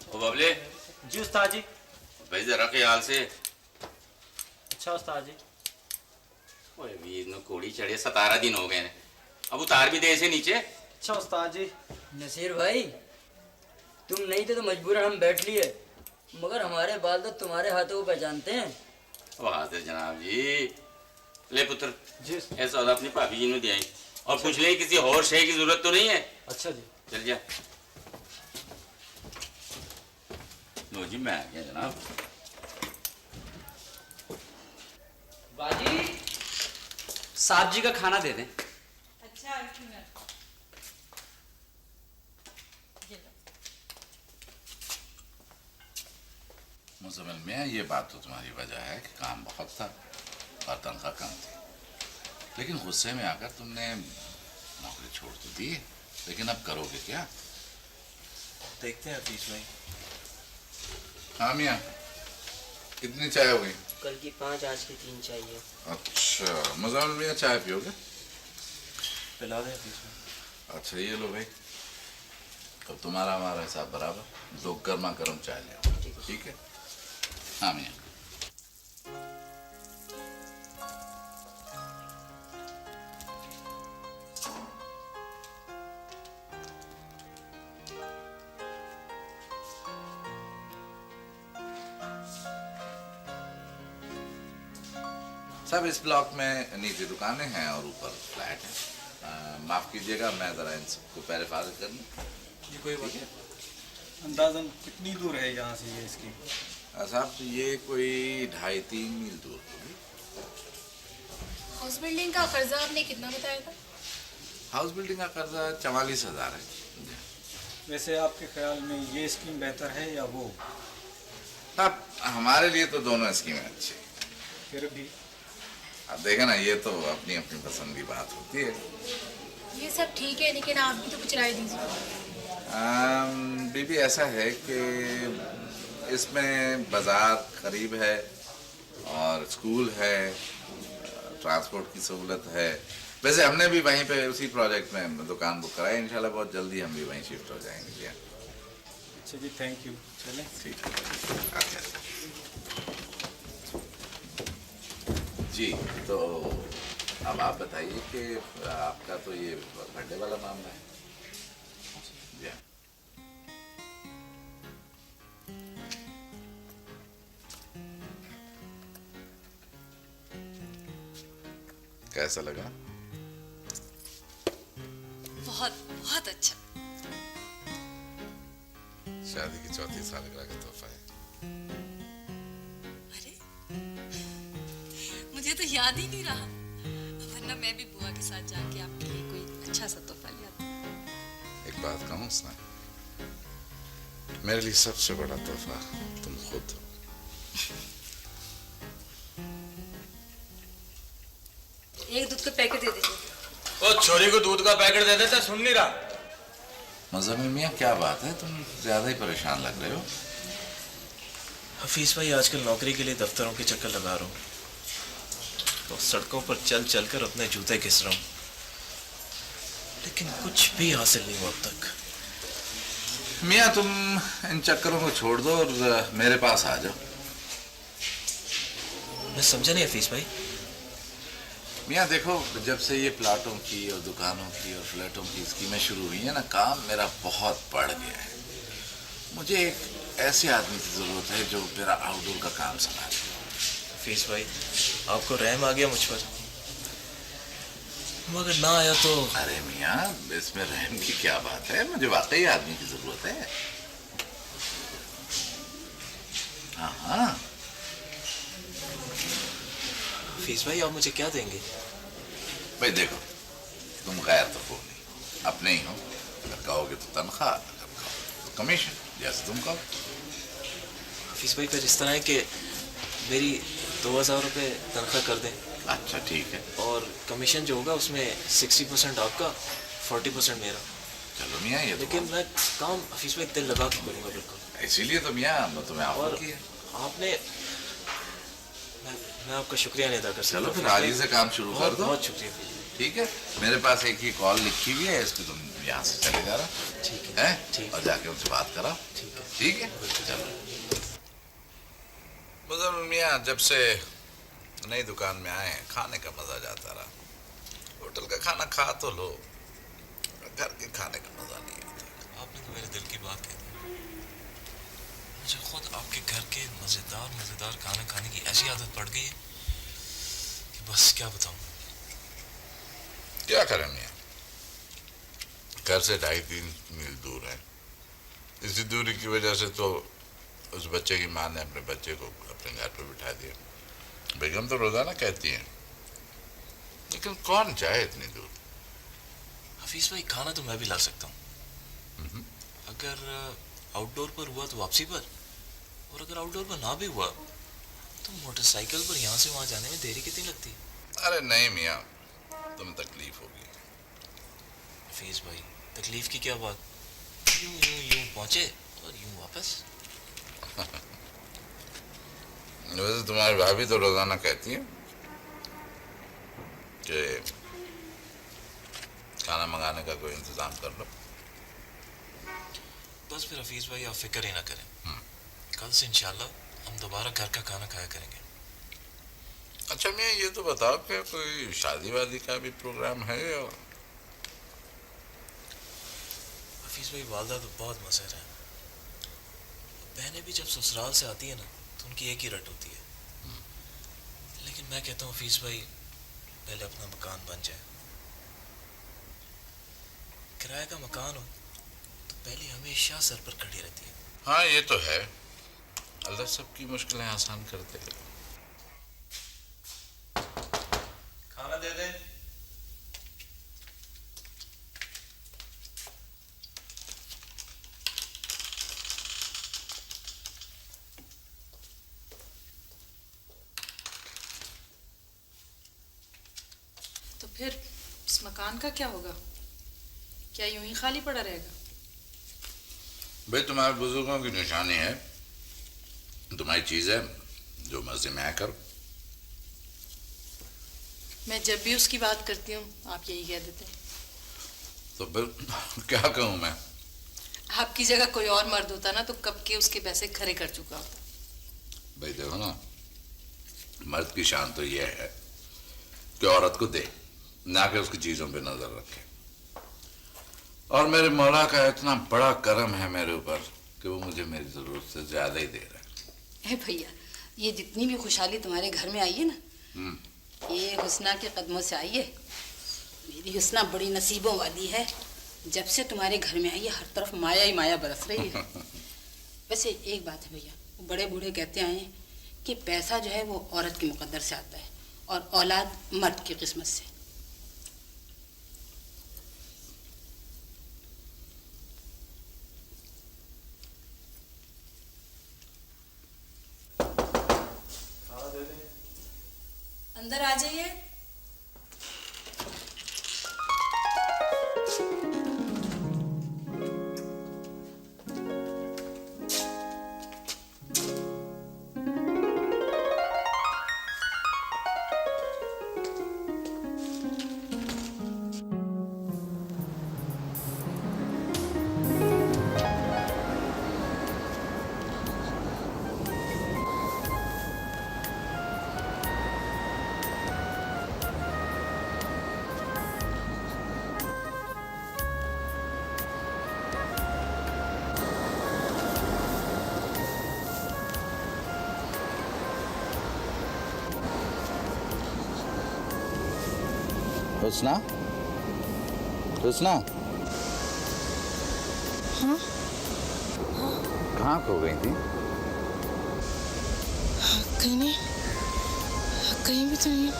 ओ बबले। जी उस्ताद जी। भाई जरा ख्याल से। अच्छा उस्ताद जी। ओए वीर नु कोड़ी चढ़े 17 दिन हो गए ने, अब उतार भी दे इसे नीचे। अच्छा उस्ताद जी। नसीर भाई, तुम नहीं थे तो मजबूरन हम बैठ लिए, मगर हमारे बाल तो तुम्हारे हाथों को पहचानते हैं। ओ हाजिर जनाब जी। ले पुत्र जी। ऐसा सौदा अपनी भाभी जी ने दिया और पूछ ले किसी और शे की जरूरत तो नहीं है। अच्छा जी। चल जा। लो जी मैं आ गया जनाब। बाजी, साहब जी का खाना दे दें। अच्छा मुजम्मिल मियाँ, ये बात तो तुम्हारी वजह है कि काम बहुत था और तनख्वाह कम थी, लेकिन गुस्से में आकर तुमने नौकरी छोड़ तो दी, लेकिन अब करोगे क्या? देखते हैं हफीज भाई। हाँ मियाँ, कितनी चाय हो गई? कल की 5, आज की 3 चाहिए। अच्छा मुजम्मिल मियाँ, चाय पियोगे? पिला दे हफीज भाई। अच्छा ये लो भाई, अब तुम्हारा हमारा हिसाब बराबर, 2 गर्मा गर्म चाय ले आओ, ठीक है? हाँ मियाँ। सब इस ब्लॉक में नीचे दुकानें हैं और ऊपर फ्लैट है। माफ कीजिएगा, मैं जरा इन सबको पहले फारिग कर लूं। जी कोई बात नहीं। अंदाजन कितनी दूर है यहाँ से ये इसकी? साहब तो ये कोई 2.5-3 मील दूर होगी। हाउस बिल्डिंग का कर्जा आपने कितना बताया था? हाउस बिल्डिंग का कर्जा 44,000 है। वैसे आपके ख्याल में ये स्कीम बेहतर है या वो? अब हमारे लिए तो दोनों स्कीमें अच्छी। फिर भी अब देखा ना, ये तो अपनी अपनी पसंद की बात होती है। ये सब ठीक है, लेकिन आप भी तो कुछ राय दीजिए। बीबी, ऐसा है कि इसमें बाजार करीब है और स्कूल है, ट्रांसपोर्ट की सहूलत है। वैसे हमने भी वहीं पे उसी प्रोजेक्ट में दुकान बुक कराई, इंशाल्लाह बहुत जल्दी हम भी वहीं शिफ्ट हो जाएंगे भैया। अच्छा जी, थैंक यू। चलें? ठीक है। अच्छा जी, तो अब आप बताइए कि आपका तो ये बर्थडे वाला मामला है। जी कैसा लगा? बहुत बहुत अच्छा। शादी की चौथी सालगिरह का तोहफा है। अरे, मुझे तो याद ही नहीं रहा, वरना मैं भी बुआ के साथ जाके आपके लिए कोई अच्छा सा तोहफा ले आती। एक बात कहूं उसने, मेरे लिए सबसे बड़ा तोहफा तुम खुद हो। एक दूध का पैकेट दे दीजिए। ओ छोरी को दूध का पैकेट दे देते, सुन नहीं रहा। मुज़म्मिल मियां, क्या बात है, तुम ज्यादा ही परेशान लग रहे हो। हफीज भाई, आजकल नौकरी के लिए दफ्तरों के चक्कर लगा रहा हूँ, तो सड़कों पर चल चल कर अपने जूते घिस रहा हूँ, लेकिन कुछ भी हासिल नहीं हुआ अब तक। मियां, तुम इन चक्करों को छोड़ दो और मेरे पास आ जाओ। मैं समझा नहीं हफीज भाई। मियां देखो, जब से ये प्लाटों की और दुकानों की और फ्लैटों की स्कीमें शुरू हुई है ना, काम मेरा बहुत बढ़ गया है। मुझे एक ऐसे आदमी की जरूरत है जो मेरा आउटडोर का काम संभाले। हफीज भाई, आपको रहम आ गया मुझ पर, मगर ना आया तो। अरे मियां, इसमें रहम की क्या बात है, मुझे वाकई आदमी की जरूरत है। हाँ हाँ। हफीज भाई, आप मुझे क्या देंगे? भाई देखो, तुम गैर तो हो नहीं, अपने ही हो। अगर कहोगे तो तनख्वाह, अगर कहोगे तो कमीशन, जैसे तुम कहो। हफीज भाई, फिर इस तरह है कि मेरी 2000 रुपये तनख्वाह कर दें। अच्छा ठीक है। और कमीशन जो होगा उसमें 60% आपका, 40% मेरा। चलो मियां, ये लेकिन मैं काम हफीज भाई दिल लगा के करूँगा बिल्कुल। इसीलिए तो मियां मैं तुम्हें ऑफर किया। आपने, मैं आपका शुक्रिया नहीं अदा कर सकता। चलो फिर आज ही से काम शुरू कर दो। बहुत शुक्रिया। ठीक है, मेरे पास एक ही कॉल लिखी हुई है, इस पे तुम यहाँ से चले जा रहा। ठीक है? ठीक। और जाके उनसे बात करा। ठीक है। ठीक है, चलो। मुज़म्मिल मियां, जब से नई दुकान में आए, खाने का मजा जाता रहा। होटल का खाना खा तो लो, घर के खाने का मजा नहीं आता। आपने तो मेरे दिल की बात कही। मुझे खुद आपके घर के मजेदार खाना खाने की ऐसी आदत पड़ गई है कि बस क्या बताऊं। क्या करें मियां, घर से 2.5-3 मील दूर है। इसी दूरी की वजह से तो उस बच्चे की माँ ने अपने बच्चे को अपने घर पर बिठा दिया। बेगम तो रोजाना कहती है, लेकिन कौन जाए इतनी दूर। हफीज भाई, खाना तो मैं भी ला सकता हूँ, अगर आउटडोर पर हुआ तो वापसी पर, और अगर आउटडोर पर ना भी हुआ तो मोटरसाइकिल पर यहाँ से वहाँ जाने में देरी कितनी लगती है? अरे नहीं मियाँ, तुम्हें तकलीफ होगी। हफीज भाई, तकलीफ की क्या बात, यूं पहुंचे और यूं वापस। वैसे तुम्हारी भाभी तो रोजाना कहती है कि खाना मंगाने का कोई इंतजाम कर लो। बस फिर हफीज भाई, आप फिक्र ही ना करें, कल से इंशाल्लाह हम दोबारा घर का खाना खाया करेंगे। अच्छा मैं ये तो बताओ कि कोई शादी वादी का भी प्रोग्राम है? और हफीज भाई, वालदा तो बहुत मशहूर है। बहनें भी जब ससुराल से आती है ना, तो उनकी एक ही रट होती है। लेकिन मैं कहता हूँ हफीज भाई, पहले अपना मकान बन जाए। किराए का मकान हो तो पहले हमेशा सर पर खड़ी रहती है। हाँ ये तो है, अल्लाह सबकी मुश्किलें आसान कर दे। खाना दे दे। फिर इस मकान का क्या होगा? क्या यूं ही खाली पड़ा रहेगा? भाई तुम्हारे बुजुर्गों की निशानी है, तुम्हारी चीज है, जो मर्जी में आकर। मैं जब भी उसकी बात करती हूँ आप यही कह देते हैं। तो फिर क्या कहूँ मैं? आपकी जगह कोई और मर्द होता ना तो कब के उसके पैसे खरे कर चुका होता। भाई देखो ना, मर्द की शान तो यह है कि औरत को दे, ना कि उसकी चीजों पे नजर रखे। और मेरे मौला का इतना बड़ा करम है मेरे ऊपर कि वो मुझे मेरी जरूरत से ज्यादा ही दे रहा है। ए भैया, ये जितनी भी खुशहाली तुम्हारे घर में आई है ना, ये हुस्ना के कदमों से आई है। मेरी हुस्ना बड़ी नसीबों वाली है। जब से तुम्हारे घर में आई है हर तरफ माया ही माया बरस रही है। वैसे एक बात है भैया, वो बड़े बूढ़े कहते आए हैं कि पैसा जो है वो औरत के मुकद्दर से आता है और औलाद मर्द की किस्मत से। अंदर आ जाइए। हुस्ना, हुस्ना, हाँ? कहाँ खो गई थी? कहीं नहीं, कहीं भी तो नहीं।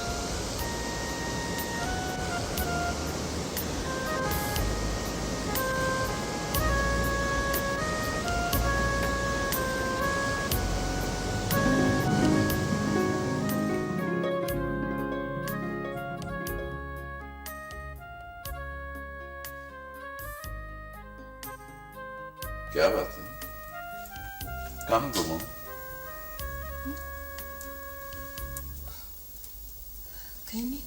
क्या बात है? कहाँ गुम हो? कहीं नहीं।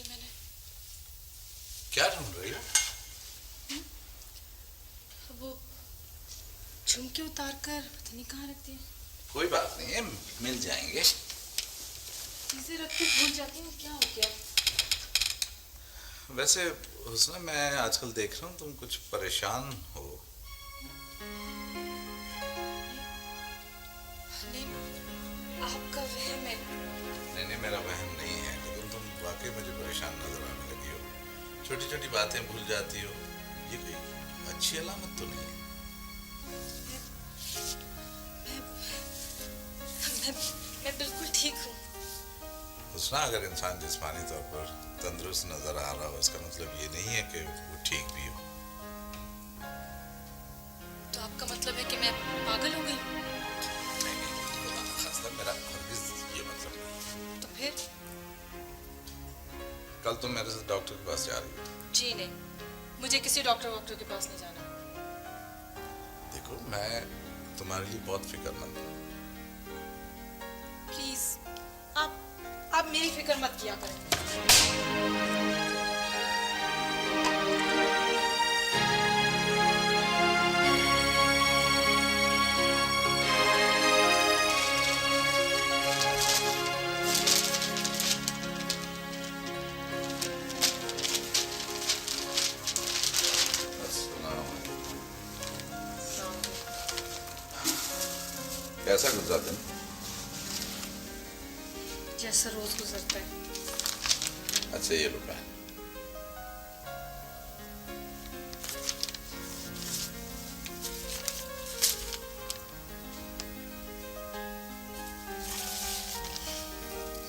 मैंने क्या ढूंढ रही हो? वो झुमके उतार कर पता नहीं कहाँ रख दिए। कोई बात नहीं है, मिल जाएंगे। चीजें रख के भूल जाती हूँ, क्या हो गया? वैसे हुस्ना, मैं आजकल देख रहा हूँ तुम कुछ परेशान हो। नहीं, आपका वहम है। नहीं, मेरा वहम नहीं है, लेकिन तुम वाकई मुझे परेशान नजर आने लगी हो। छोटी छोटी बातें भूल जाती हो, ये कोई अच्छी अलामत तो नहीं है। मैं बिल्कुल ठीक हूँ। हुस्ना, अगर इंसान जिस्मानी तौर पर तंदुरुस्त नजर आ रहा हो, इसका मतलब ये नहीं है कि वो ठीक भी हो। तो आपका मतलब है कि मैं पागल हो गई? नहीं, खुदा न खास्ता, मेरा हरगिज़ ये मतलब नहीं। तो फिर? कल तुम मेरे साथ डॉक्टर के पास जा रही हो? जी नहीं, मुझे किसी डॉक्टर के पास नहीं जाना। देखो, मैं तुम्हारे लिए बहुत फिक्रमंद हूँ। प्लीज, आप मेरी फिक्र मत किया करें। कैसा गुजरा दिन? जैसा रोज गुजरता है। अच्छा ये रुका है।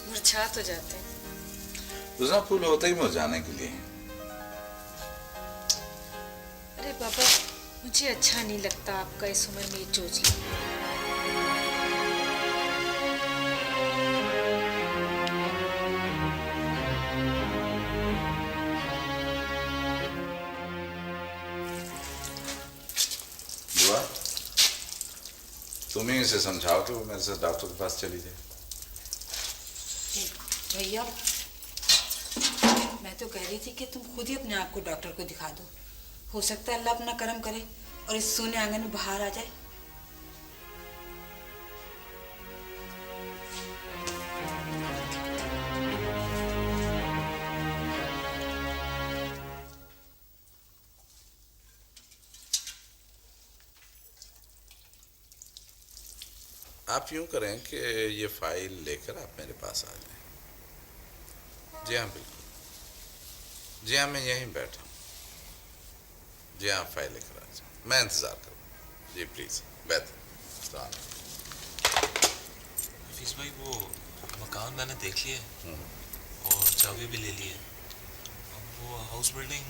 मुरझा तो जाते हैं। दूसरा फूल होता ही मुरझाने के लिए। अरे पापा, मुझे अच्छा नहीं लगता आपका इस उम्र में ये चोचला। बुआ, तुम ही इसे समझाओ कि वो मेरे साथ डॉक्टर के पास चली जाए। भैया, मैं तो कह रही थी कि तुम खुद ही अपने आप को डॉक्टर को दिखा दो। हो सकता है अल्लाह अपना करम करे और इस सोने आंगन में बाहर आ जाए। आप यूं करें कि ये फाइल लेकर आप मेरे पास आ जाएं। जी हाँ बिल्कुल। जी हाँ, मैं यहीं बैठा हूँ। जी हाँ, फाइल लेकर आ जाएं, मैं इंतजार करूँ। जी प्लीज बैठ। हफीज भाई, वो मकान मैंने देख लिया और चाबी भी ले ली है। अब वो हाउस बिल्डिंग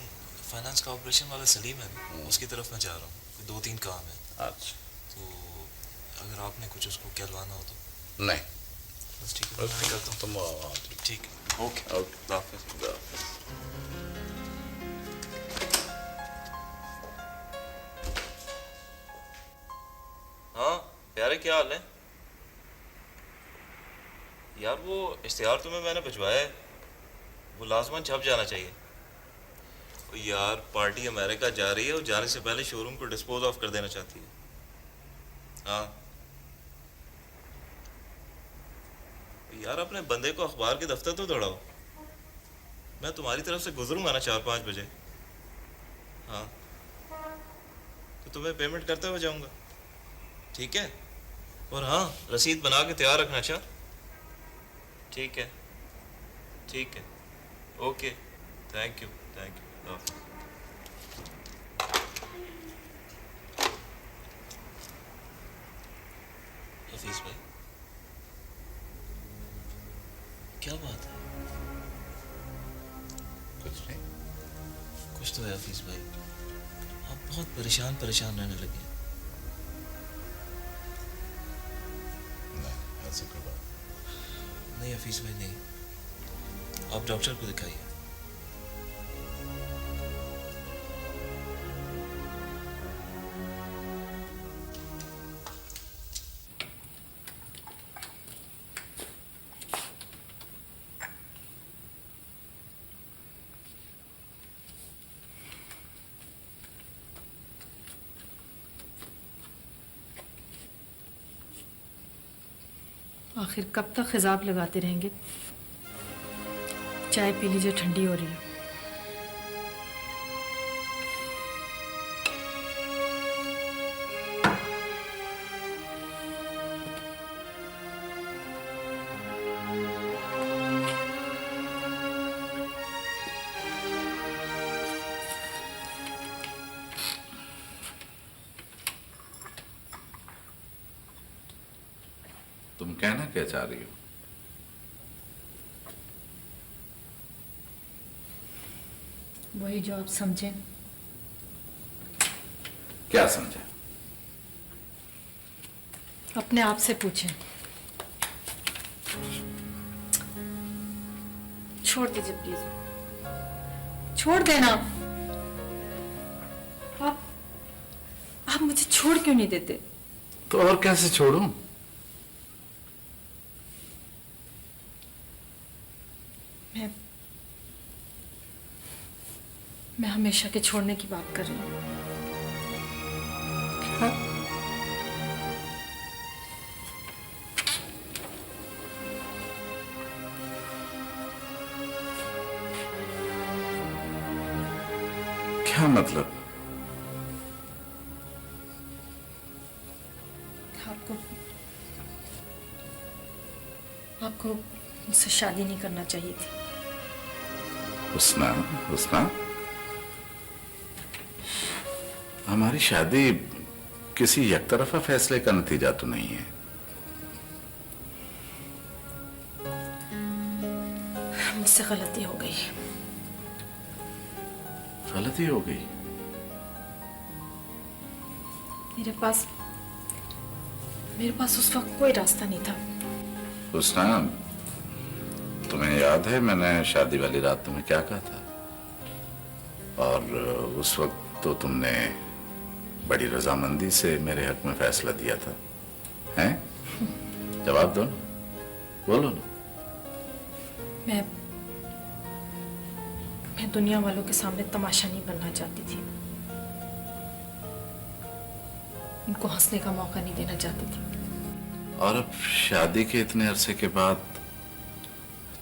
फाइनेंस कॉर्पोरेशन वाला सलीम है, उसकी तरफ मैं जा रहा हूँ। 2-3 काम है। अच्छा, तो अगर आपने कुछ उसको कहलवाना हो तो। नहीं बस ठीक है, मैं निकलता हूँ। तुम ठीक है, ओके ओके। हाँ प्यारे, क्या हाल है यार? वो इश्तिहार तुम्हें मैंने भिजवाया है, वो लाजमन छप जाना चाहिए। ओ यार, पार्टी अमेरिका जा रही है और जाने से पहले शोरूम को डिस्पोज ऑफ कर देना चाहती है। हाँ यार, अपने बंदे को अखबार के दफ्तर तो दौड़ाओ। मैं तुम्हारी तरफ से गुजरूंगा ना 4-5 बजे। हाँ तो तुम्हें पेमेंट करते हुए जाऊंगा, ठीक है? और हाँ, रसीद बना के तैयार रखना। अच्छा ठीक है, ठीक है, ओके, थैंक यू। हफीज भाई, क्या बात है? कुछ नहीं। कुछ तो है हफीज भाई, आप बहुत परेशान रहने लगे। नहीं, ऐसा कोई बात नहीं हफीज भाई, नहीं, आप डॉक्टर को दिखाइए। आखिर कब तक खिजाब लगाते रहेंगे? चाय पी लीजिए, ठंडी हो रही है। तुम कहना क्या चाह रही हो? वही जो आप समझें। क्या समझा? अपने आप से पूछें। छोड़ दीजिए प्लीज, छोड़ देना। आप मुझे छोड़ क्यों नहीं देते? तो और कैसे छोड़ूं? मैं हमेशा के छोड़ने की बात कर रही हूँ। क्या मतलब? आपको मुझसे शादी नहीं करना चाहिए थी। हुस्ना, हुस्ना, हमारी शादी किसी एक तरफा फैसले का नतीजा तो नहीं है। मुझसे गलती हो गई। गलती हो गई? मेरे पास उस वक्त कोई रास्ता नहीं था। हुस्ना, तुम्हें याद है मैंने शादी वाली रात तुम्हें क्या कहा था? और उस वक्त तो तुमने बड़ी रजामंदी से मेरे हक में फैसला दिया था, हैं? जवाब दो ना, बोलो ना। मैं दुनिया वालों के सामने तमाशा नहीं बनना चाहती थी, उनको हंसने का मौका नहीं देना चाहती थी। और अब शादी के इतने अरसे के बाद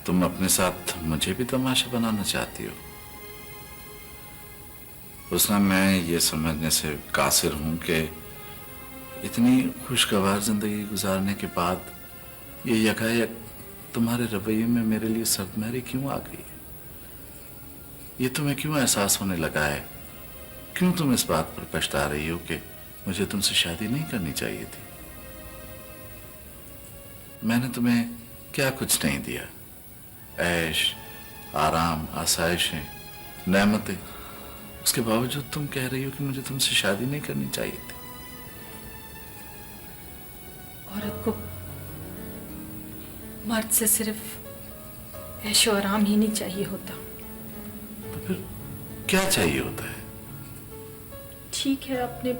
तुम अपने साथ मुझे भी तमाशा बनाना चाहती हो? हुस्ना, मैं ये समझने से कासिर हूं कि इतनी खुशगवार जिंदगी गुजारने के बाद ये यकायक तुम्हारे रवैये में मेरे लिए सर्दमहरी क्यों आ गई है? ये तुम्हें क्यों एहसास होने लगा है? क्यों तुम इस बात पर पछता रही हो कि मुझे तुमसे शादी नहीं करनी चाहिए थी? मैंने तुम्हें क्या कुछ नहीं दिया? ऐश, आराम, आसाइशें, नेमतें, उसके बावजूद तुम कह रही हो कि मुझे तुमसे शादी नहीं करनी चाहिए थी। औरत को मर्द से सिर्फ ऐशो आराम ही नहीं चाहिए होता। तो फिर क्या चाहिए होता है? ठीक है, आपने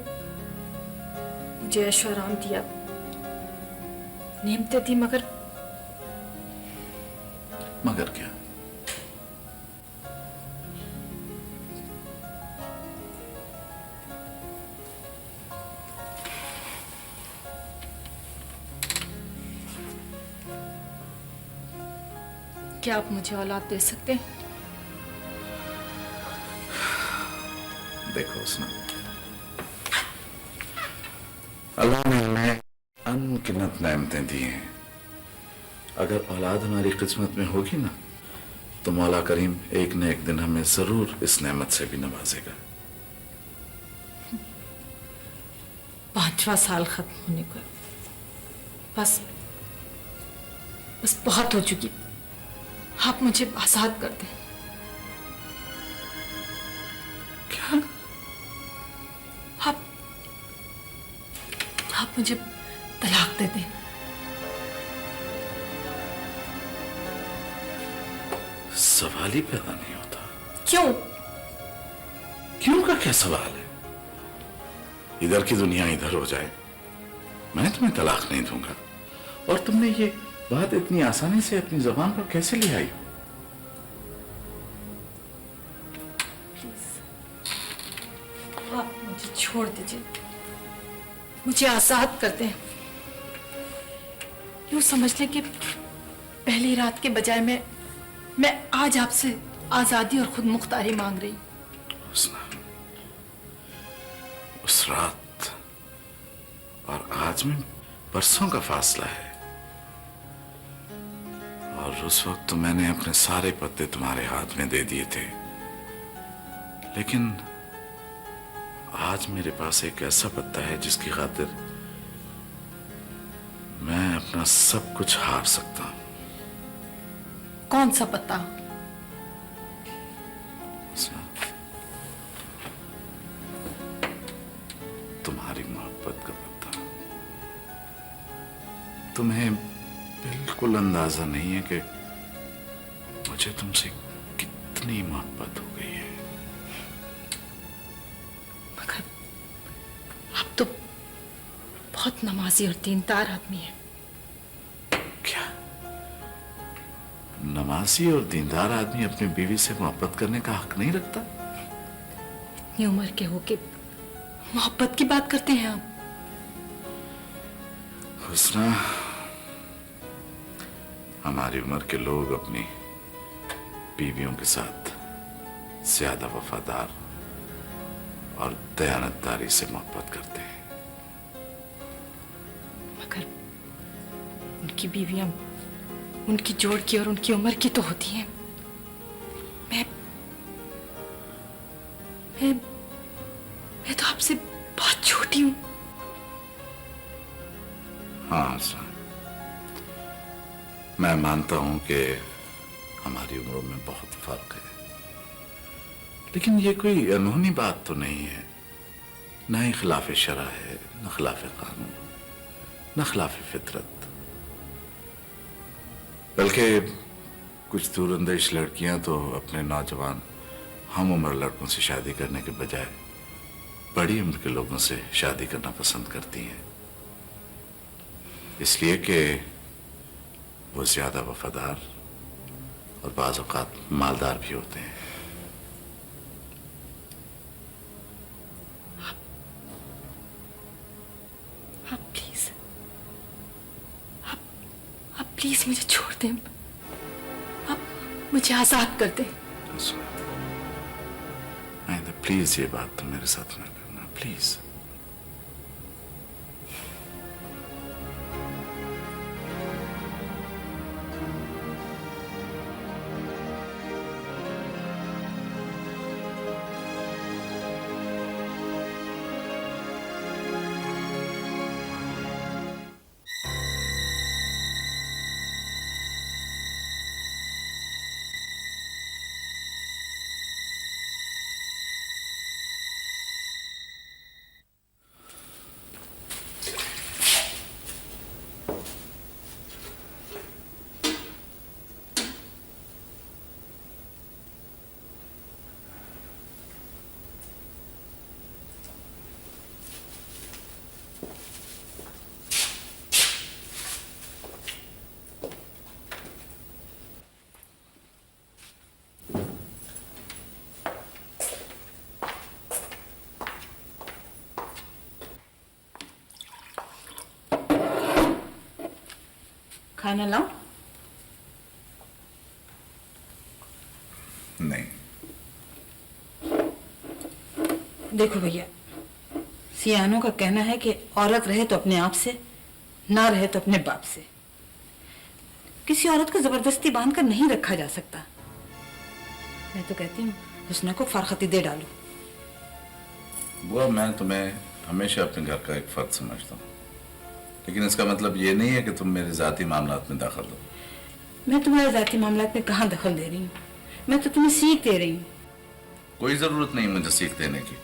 मुझे ऐशो आराम दिया, नेमतें दी, मगर क्या? क्या आप मुझे औलाद दे सकते हैं? देखो हुस्ना, अल्लाह ने हमें अनगिनत नेमतें दी हैं। अगर औलाद हमारी किस्मत में होगी ना, तो मौला करीम एक न एक दिन हमें जरूर इस नेमत से भी नवाजेगा। 5वां साल खत्म होने को, बस बहुत हो चुकी। आप मुझे आजाद कर दें। क्या? आप मुझे तलाक दे दें। सवाल ही पैदा नहीं होता। क्यों? क्यों का क्या सवाल है? इधर की दुनिया इधर हो जाए, मैं तुम्हें तलाक नहीं दूंगा। और तुमने ये बात इतनी आसानी से अपनी जुबान पर कैसे ले आई? आप मुझे छोड़ दीजिए, मुझे आजाद कर दें। यूं समझ लें कि पहली रात के बजाय मैं आज आपसे आजादी और खुद मुख्तारी मांग रही। उस रात और आज में बरसों का फासला है, और उस वक्त तो मैंने अपने सारे पत्ते तुम्हारे हाथ में दे दिए थे। लेकिन आज मेरे पास एक ऐसा पत्ता है जिसकी खातिर मैं अपना सब कुछ हार सकता हूं। कौन सा पत्ता? तुम्हारी मोहब्बत का पत्ता। तुम्हें बिल्कुल अंदाजा नहीं है कि मुझे तुमसे कितनी मोहब्बत हो गई है। मगर आप तो बहुत नमाजी और दीनदार आदमी हैं। क्या नमाजी और दीनदार आदमी अपनी बीवी से मोहब्बत करने का हक नहीं रखता? इतनी उम्र के होके मोहब्बत की बात करते हैं आप? हुस्ना, हमारी उम्र के लोग अपनी बीवियों के साथ ज्यादा वफादार और दयानतदारी से मोहब्बत करते हैं। मगर उनकी बीवियां उनकी जोड़ की और उनकी उम्र की तो होती हैं। मैं मैं मैं तो आपसे बहुत छोटी हूँ। हाँ सर, मैं मानता हूं कि हमारी उम्रों में बहुत फर्क है, लेकिन ये कोई अनहोनी बात तो नहीं है। न ही खिलाफ शरा है, न खिलाफ कानून, न खिलाफ फितरत। बल्कि कुछ दूरंदेश लड़कियां तो अपने नौजवान हम उम्र लड़कों से शादी करने के बजाय बड़ी उम्र के लोगों से शादी करना पसंद करती हैं, इसलिए कि वो ज्यादा वफादार और बाज़ औक़ात मालदार भी होते हैं। आप प्लीज मुझे छोड़ दें, आप मुझे आजाद कर दें। प्लीज ये बात तो मेरे साथ ना करना, प्लीज। खाना लाऊं? नहीं। देखो भैया, सियानों का कहना है कि औरत रहे तो अपने आप से, ना रहे तो अपने बाप से। किसी औरत को जबरदस्ती बांधकर नहीं रखा जा सकता। मैं तो कहती हूँ हुस्ना को फारखती दे डालो। बुआ, मैं तुम्हें हमेशा अपने घर का एक फर्द समझता हूँ, लेकिन इसका मतलब ये नहीं है कि तुम मेरे जाती मामलात में दखल दो। मैं तुम्हारे जाती मामलात में कहाँ दखल दे रही हूँ? मैं तो तुम्हें सीख दे रही हूँ। कोई जरूरत नहीं मुझे सीख देने की।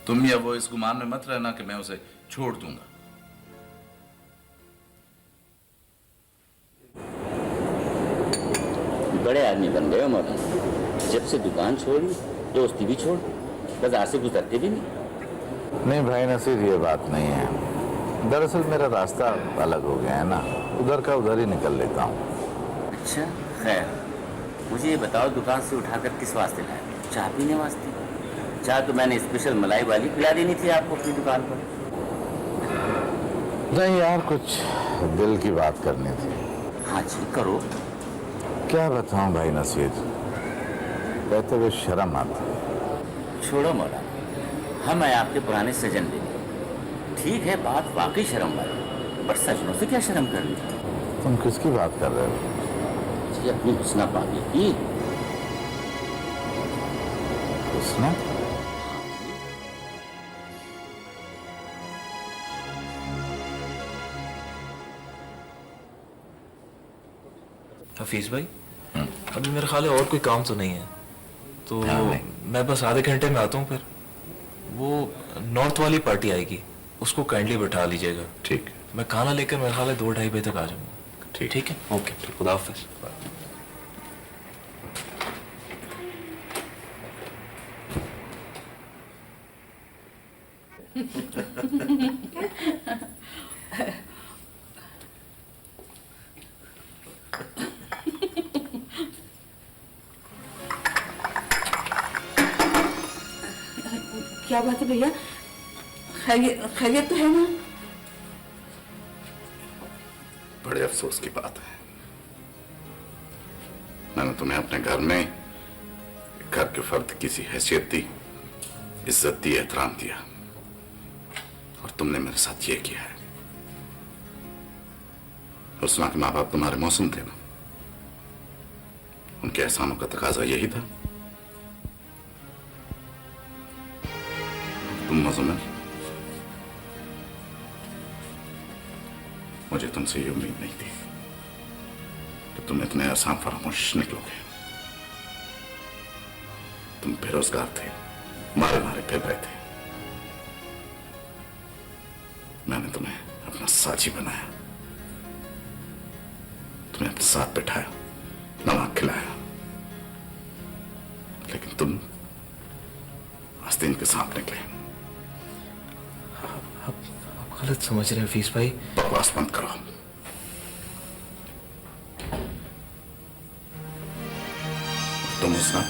तुम या वो इस गुमान में मत रहना कि मैं उसे छोड़ दूंगा। बड़े आदमी बन गए हो मौलाना। जब से दुकान छोड़ी दोस्ती भी छोड़, बाजार से गुजरते भी नहीं। नहीं भाई नसीर, ये बात नहीं है। दरअसल मेरा रास्ता अलग हो गया है ना, उधर का उधर ही निकल लेता हूँ। अच्छा खैर, मुझे ये बताओ दुकान से उठाकर किस वास्ते लाए? चाय पीने वास्ते? चाय तो मैंने स्पेशल मलाई वाली पिला देनी थी आपको अपनी दुकान पर। नहीं यार, कुछ दिल की बात करनी थी। हाँ जी करो। क्या बताऊं भाई नसीर, कहते हुए शर्म आती। छोड़ो मौलाना, हम आए आपके पुराने सजन लेने। ठीक है बात वाकई शर्म वाली, पर सजनों से क्या शर्म करनी? तुम किसकी बात कर रहे हो? जी अपनी हुस्ना पानी की। हुस्ना? हफीज भाई, अभी मेरे ख्याल है और कोई काम तो नहीं है, तो मैं बस आधे घंटे में आता हूँ। फिर वो नॉर्थ वाली पार्टी आएगी, उसको काइंडली बैठा लीजिएगा। ठीक। मैं खाना लेकर मेरे ख्याल है 2-2:30 बजे तक आ जाऊंगा। ठीक है, ओके, खुदा हाफिज। क्या बात है भैया? खैरियत तो है ना? बड़े अफसोस की बात है, मैंने तुम्हें अपने घर में घर के फर्द की सी हैसियत दी, इज्जत दी, एहतराम दिया, और तुमने मेरे साथ ये किया है। हुस्ना के माँ बाप तुम्हारे मौसम थे ना, उनके एहसानों का तकाजा यही था। तुम मुजम्मिल, मुझे तुमसे ये उम्मीद नहीं थी कि तुम इतने आसान फरामोश निकलोगे। तुम बेरोजगार थे, मारे मारे फिर रहे थे। मैंने तुम्हें अपना साथी बनाया, तुम्हें अपने साथ बैठाया, नमक खिलाया, लेकिन तुम आस्तीन के सांप निकले। आप गलत समझ रहे हैं हफीज भाई। बकवास बंद करो। तुम उसना,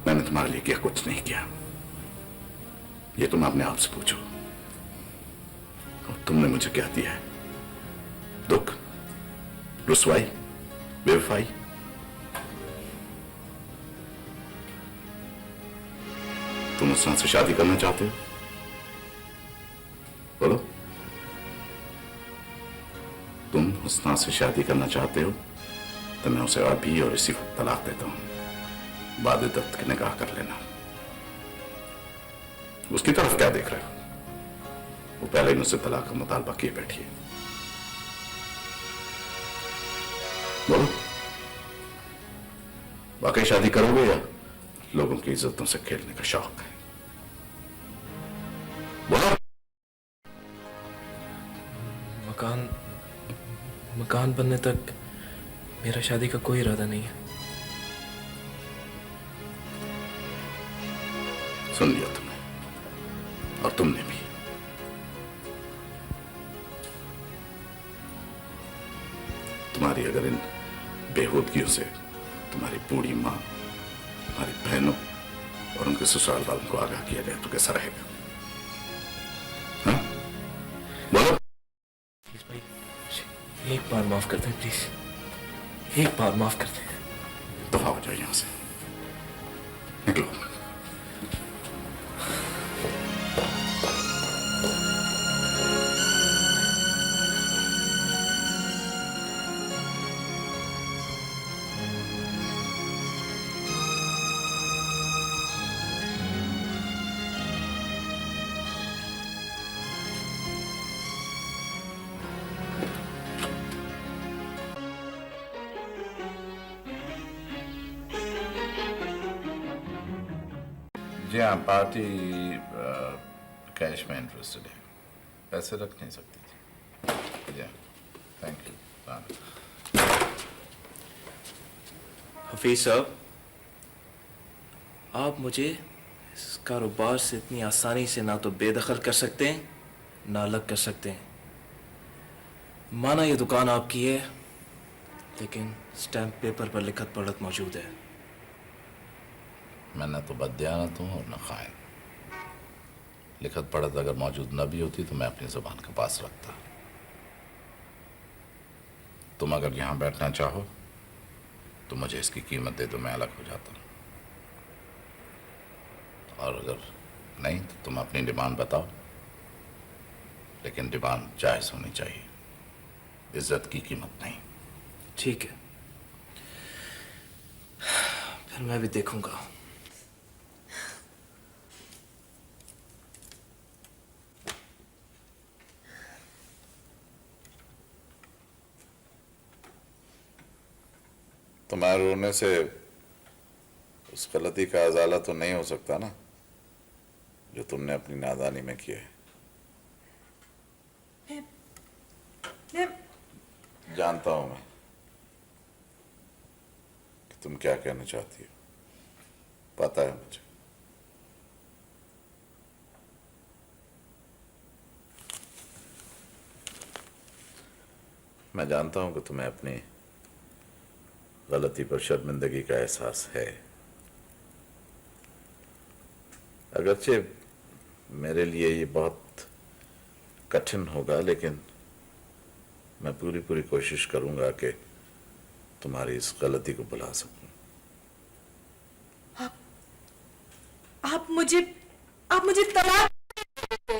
मैंने तुम्हारे लिए क्या कुछ नहीं किया, ये तुम अपने आप से पूछो। और तुमने मुझे क्या दिया है? दुख, रुसवाई, बेवफाई। तुम उसना से शादी करना चाहते हो? बोलो, तुम उसना से शादी करना चाहते हो तो मैं उसे अभी और इसी वक्त तलाक देता हूं। बादिदत की निगाह कर लेना। उसकी तरफ क्या देख रहे हो? वो पहले ही मुझसे तलाक का मुतालबा किए बैठी है। बोलो, वाकई शादी करोगे या लोगों की इज्जतों से खेलने का शौक है? बोलो। मकान बनने तक मेरा शादी का कोई इरादा नहीं है। सुन लिया तुमने, और तुमने भी। तुम्हारी अगर इन बेहूदगियों से तुम्हारी बूढ़ी माँ, तुम्हारी बहनों और उनके ससुराल वालों को आगाह किया जाए तो कैसा रहेगा? हाँ? बोलो। एक बार माफ कर दें प्लीज, एक बार माफ कर दें। दफा हो जाओ यहां से, निकलो। जी हाँ, पार्टी कैश में इंटरेस्टेड है, पैसे रख नहीं सकती थी। जी थैंक यू। हफीज साहब, आप मुझे इस कारोबार से इतनी आसानी से ना तो बेदखल कर सकते हैं ना अलग कर सकते हैं। माना ये दुकान आपकी है, लेकिन स्टैम्प पेपर पर लिखत पढ़त मौजूद है। मैं न तो बददियानत हूँ और न खाइन। लिखत पढ़त अगर मौजूद न भी होती तो मैं अपनी जुबान के पास रखता। तुम अगर यहाँ बैठना चाहो तो मुझे इसकी कीमत दे दो, मैं अलग हो जाता हूँ। और अगर नहीं तो तुम अपनी डिमांड बताओ, लेकिन डिमांड जायज़ होनी चाहिए, इज्जत की कीमत नहीं। ठीक है, फिर मैं भी देखूंगा। तुम्हारे रोने से उस गलती का अजाला तो नहीं हो सकता ना, जो तुमने अपनी नादानी में किया है। जानता हूं मैं कि तुम क्या कहना चाहती हो, पता है मुझे। मैं जानता हूं कि तुम्हें अपनी गलती पर शर्मिंदगी का एहसास है। अगरचे मेरे लिए ये बहुत कठिन होगा, लेकिन मैं पूरी कोशिश करूंगा कि तुम्हारी इस गलती को भुला सकूं। आप मुझे तलाक देते।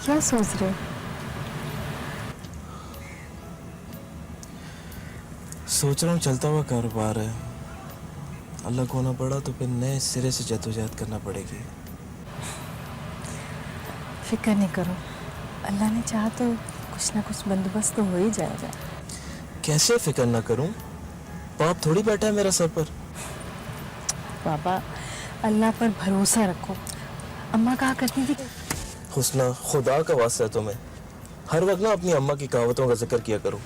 क्या सोच रहे हो? सोच रहा हूँ चलता हुआ कारोबार है, अलग होना पड़ा तो फिर नए सिरे से जद्दोजहद करना पड़ेगी। फिक्र नहीं करो, अल्लाह ने चाहा तो कुछ ना कुछ बंदोबस्त तो हो ही जाएगा। कैसे फिक्र ना करूं? पाप थोड़ी बैठा है मेरा सर पर। बाबा, अल्लाह पर भरोसा रखो। अम्मा कहा करती थी हुस्ना, खुदा का वास्ता है तुम्हें, हर वक्त ना अपनी अम्मा की कहावतों का जिक्र किया करो।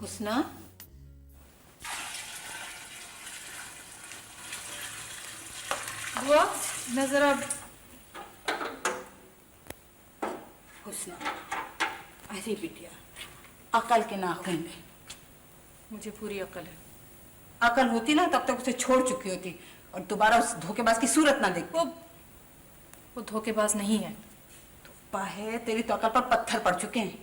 हुस्ना, बुआ नजर अब। हुस्ना, अरे बिटिया, अकल के नाखून में। मुझे पूरी अकल है। अकल होती ना तब तक उसे छोड़ चुकी होती और दोबारा उस धोखेबाज की सूरत ना देखती। वो धोखेबाज नहीं है। धोखा है, तेरी तो अकल पर पत्थर पड़ चुके हैं।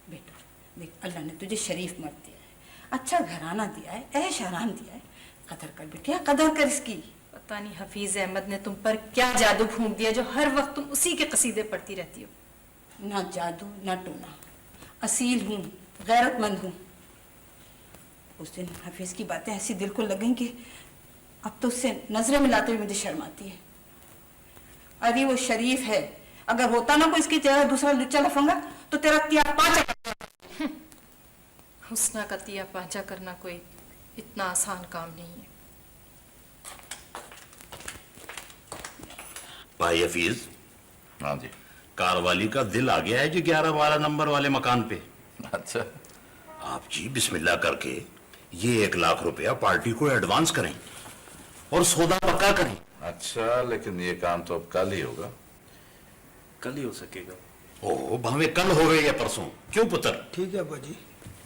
बेटा देख, अल्लाह ने तुझे शरीफ मर्द दिया है, अच्छा घराना दिया है, ऐश आराम दिया है, कदर कर बिटिया, कदर कर इसकी। पता नहीं हफीज अहमद ने तुम पर क्या जादू फूंक दिया जो हर वक्त तुम उसी के कसीदे पढ़ती रहती हो। ना जादू ना टोना, असील हूँ, गैरतमंद हूँ। उस दिन हफीज की बातें ऐसी दिल को लग गई कि अब तो उससे नजरें मिलाते हुए मुझे शर्म आती है। अरे वो शरीफ है, अगर होता ना कोई इसकी जगह दूसरा लुच्चा लफंगा तो तेरा तिया पांचा। हुस्ना का तिया पांचा करना कोई इतना आसान काम नहीं है। भाई हफीज। हाँ जी। कारवाली का दिल आ गया है जी 11-12 नंबर वाले मकान पे। अच्छा। आप जी बिस्मिल्लाह करके ये 1 लाख रुपया पार्टी को एडवांस करें और सौदा पक्का करें। अच्छा, लेकिन ये काम तो अब कल ही होगा। कल ही हो सकेगा? ओह भावे कल हो गए या परसों, क्यों पुत्र? ठीक है बाजी।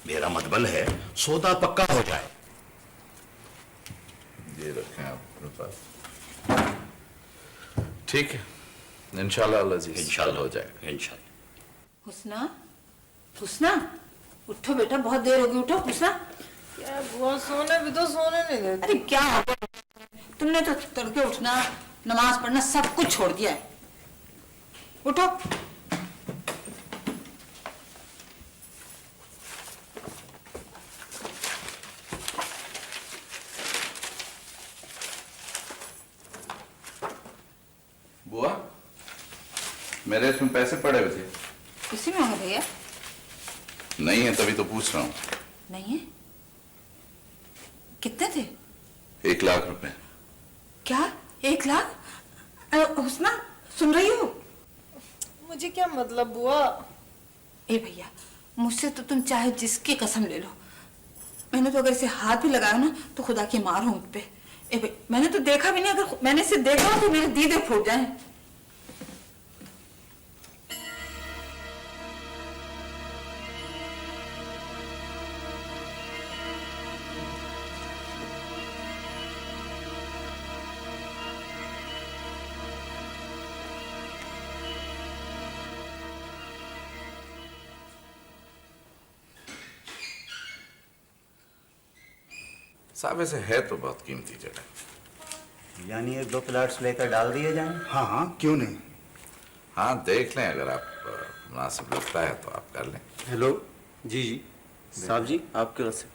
मेरा मतलब है सौदा पक्का हो जाए। ये रखें आप अपने पास। ठीक है, इंशाल्लाह अज़ीज़, इंशाल्लाह हो जाएगा। इंशाल्लाह। हुस्ना, हुस्ना, उठो बेटा, बहुत देर होगी, उठो हुस्ना। क्या बुआ, सोने भी तो सोने नहीं देती। अरे क्या हो गया? तुमने तो तड़के उठना, नमाज पढ़ना सब कुछ छोड़ दिया है। उठो। बुआ, मेरे इसमें पैसे पड़े हुए थे। इसी में होंगे भैया? नहीं है, तभी तो पूछ रहा हूँ। नहीं है? कितने थे? 1 लाख रुपए। क्या 1 लाख? हुस्ना, सुन रही हो? मुझे क्या मतलब बुआ? ए भैया, मुझसे तो तुम चाहे जिसकी कसम ले लो, मैंने तो अगर इसे हाथ भी लगाया ना तो खुदा की मार हो मुझ पे। ए भाई, मैंने तो देखा भी नहीं, अगर मैंने इसे देखा तो मेरे दीदे फूट जाए। साहब ऐसे है तो बहुत कीमती जगह। यानी 1-2 प्लाट्स लेकर डाल दिए जाएं? हाँ हाँ, क्यों नहीं। हाँ देख लें, अगर आप मुनासिब लगता है तो आप कर लें। हेलो जी जी साहब जी, आपके तरफ से।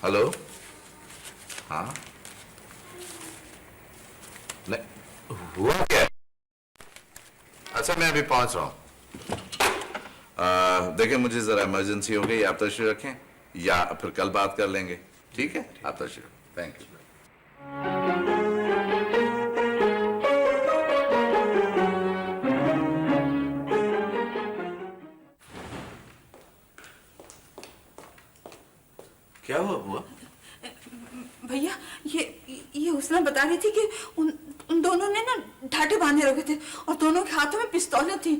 हेलो। हाँ नहीं हुआ क्या? अच्छा मैं अभी पहुंच रहा हूँ। देखिए मुझे जरा इमरजेंसी हो गई, आप तशरीफ रखें या फिर कल बात कर लेंगे। ठीक है, आप तशरीफ। Thank you. क्या हुआ बुआ? भैया ये हुस्ना बता रही थी कि उन दोनों ने ना ढाटे बांधे रखे थे और दोनों के हाथों में पिस्तौलें थी।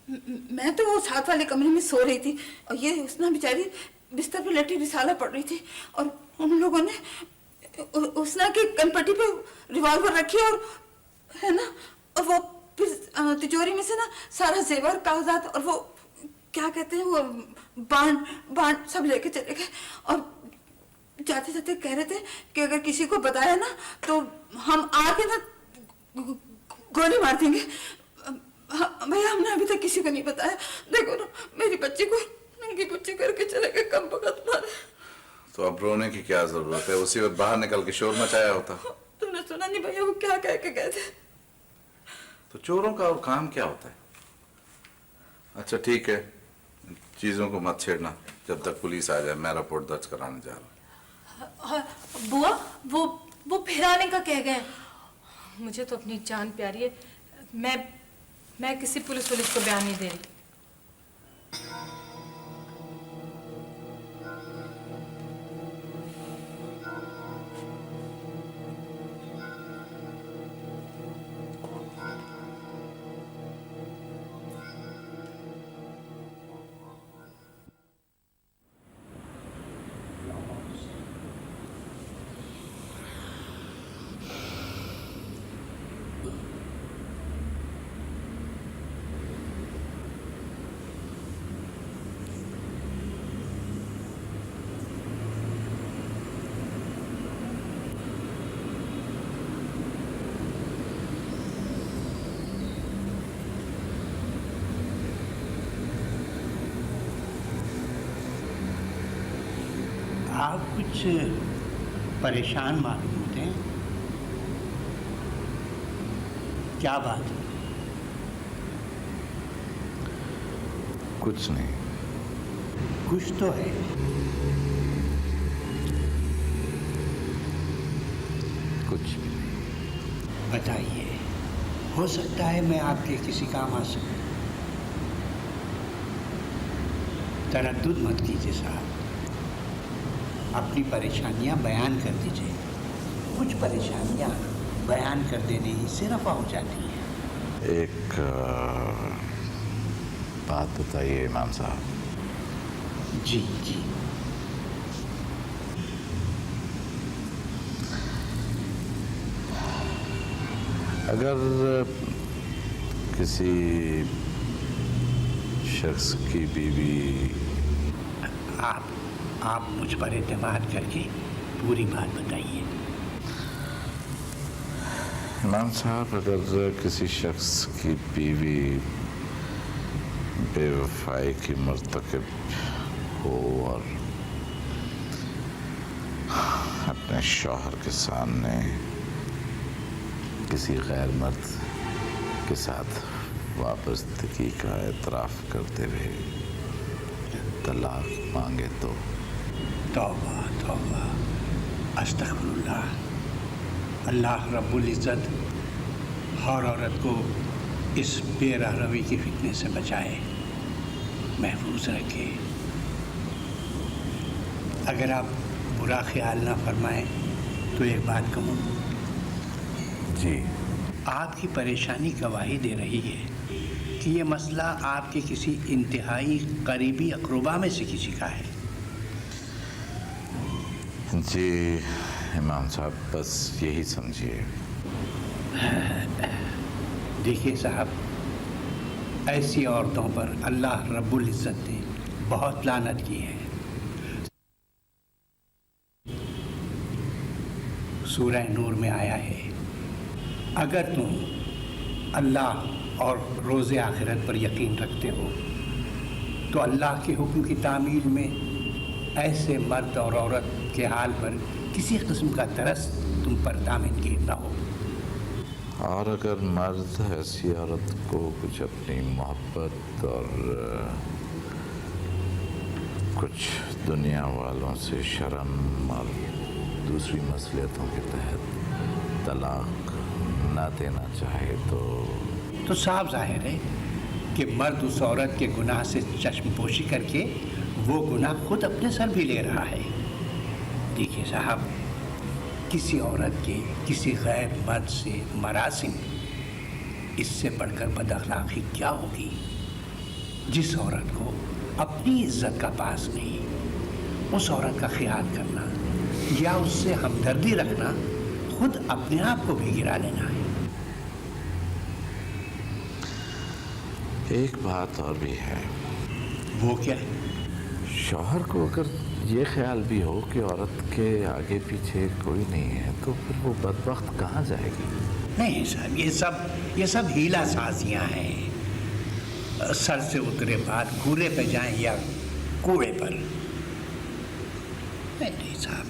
मैं तो वो साथ वाले कमरे में सो रही थी और ये हुस्ना बेचारी बिस्तर पे लेटी रिसाला पड़ रही थी और उन लोगों ने हुस्ना की कनपट्टी पे रिवॉल्वर रखी और है ना, और वो फिर तिजोरी में से ना सारा जेवर कागजात और वो क्या कहते हैं वो बांड सब लेके चले गए। और जाते जाते कह रहे थे कि अगर किसी को बताया ना तो हम आके ना गोली मार देंगे। भैया हमने अभी तक किसी को नहीं बताया। देखो ना मेरी बच्ची को नंगी पुच्ची करके चले गए, कम बखत मारे। तो अब रोने की क्या जरूरत है, उसी वक्त बाहर निकल के शोर मचाया होता। तुमने सुना नहीं भैया वो क्या कह के गए थे? तो चोरों का और काम क्या होता है। अच्छा ठीक है, चीजों को मत छेड़ना जब तक पुलिस आ जाए। मैं रिपोर्ट दर्ज कराने जा रहा हूँ। बुआ वो फिर आने का कह गए। मुझे तो अपनी जान प्यारी है। मैं किसी पुलिस को बयान नहीं दे रही। आप कुछ परेशान मालूम होते हैं, क्या बात है? कुछ नहीं। कुछ तो है। कुछ भी नहीं। बताइए, हो सकता है मैं आपके किसी काम आ सकूं। तरद्दुद मत कीजिए साहब, अपनी परेशानियां बयान कर दीजिए। कुछ परेशानियां बयान कर देने ही से रफा हो जाती हैं। एक बात बताइए इमाम साहब। जी जी। अगर किसी शख्स की बीवी आप मुझ पर एतमाद करके पूरी बात बताइए। इमाम साहब, अगर किसी शख्स की बीवी बेवफाई की मर्तकब हो और अपने शौहर के सामने किसी गैर मर्द के साथ वापसगी का एतराफ़ करते हुए तलाक मांगे तो तौबा तौबा, अस्तगफिरुल्लाह। अल्लाह रब्बुल इज़्ज़त हर औरत को इस बेरहमी की फितने से बचाए, महफूज रखे। अगर आप बुरा ख्याल ना फरमाएं तो एक बात कहूँ। जी। आपकी परेशानी गवाही दे रही है कि ये मसला आपके किसी इंतहाई करीबी अक़रबा में से किसी का है। जी इमाम साहब, बस यही समझिए। देखिए साहब, ऐसी औरतों पर अल्लाह रब्बुल इज़्ज़त ने बहुत लानत की है। सूरह नूर में आया है, अगर तुम अल्लाह और रोज़े आखिरत पर यकीन रखते हो तो अल्लाह के हुक्म की तामील में ऐसे मर्द और औरत के हाल पर किसी किस्म का तरस तुम पर दामनगीर न हो। और अगर मर्द ऐसी औरत को कुछ अपनी मोहब्बत और कुछ दुनिया वालों से शर्म और दूसरी मसलियतों के तहत तलाक ना देना चाहे तो साफ जाहिर है कि मर्द उस औरत के गुनाह से चश्मपोशी करके वो गुनाह खुद अपने सर भी ले रहा है। देखिए साहब, किसी औरत के किसी गैर मर्द से मरासिम, इससे बढ़कर बदअखलाक़ी क्या होगी। जिस औरत को अपनी इज्जत का पास नहीं, उस औरत का ख्याल करना या उससे हमदर्दी रखना खुद अपने आप को भी गिरा लेना है। एक बात और भी है। वो क्या? शौहर को अगर ये ख्याल भी हो कि औरत के आगे पीछे कोई नहीं है तो फिर वो बदबख्त कहाँ जाएगी? नहीं साहब, ये सब हीला साजियां हैं। सर से उतरे बाद कूड़े पे जाएं या कूड़े पर। नहीं साहब,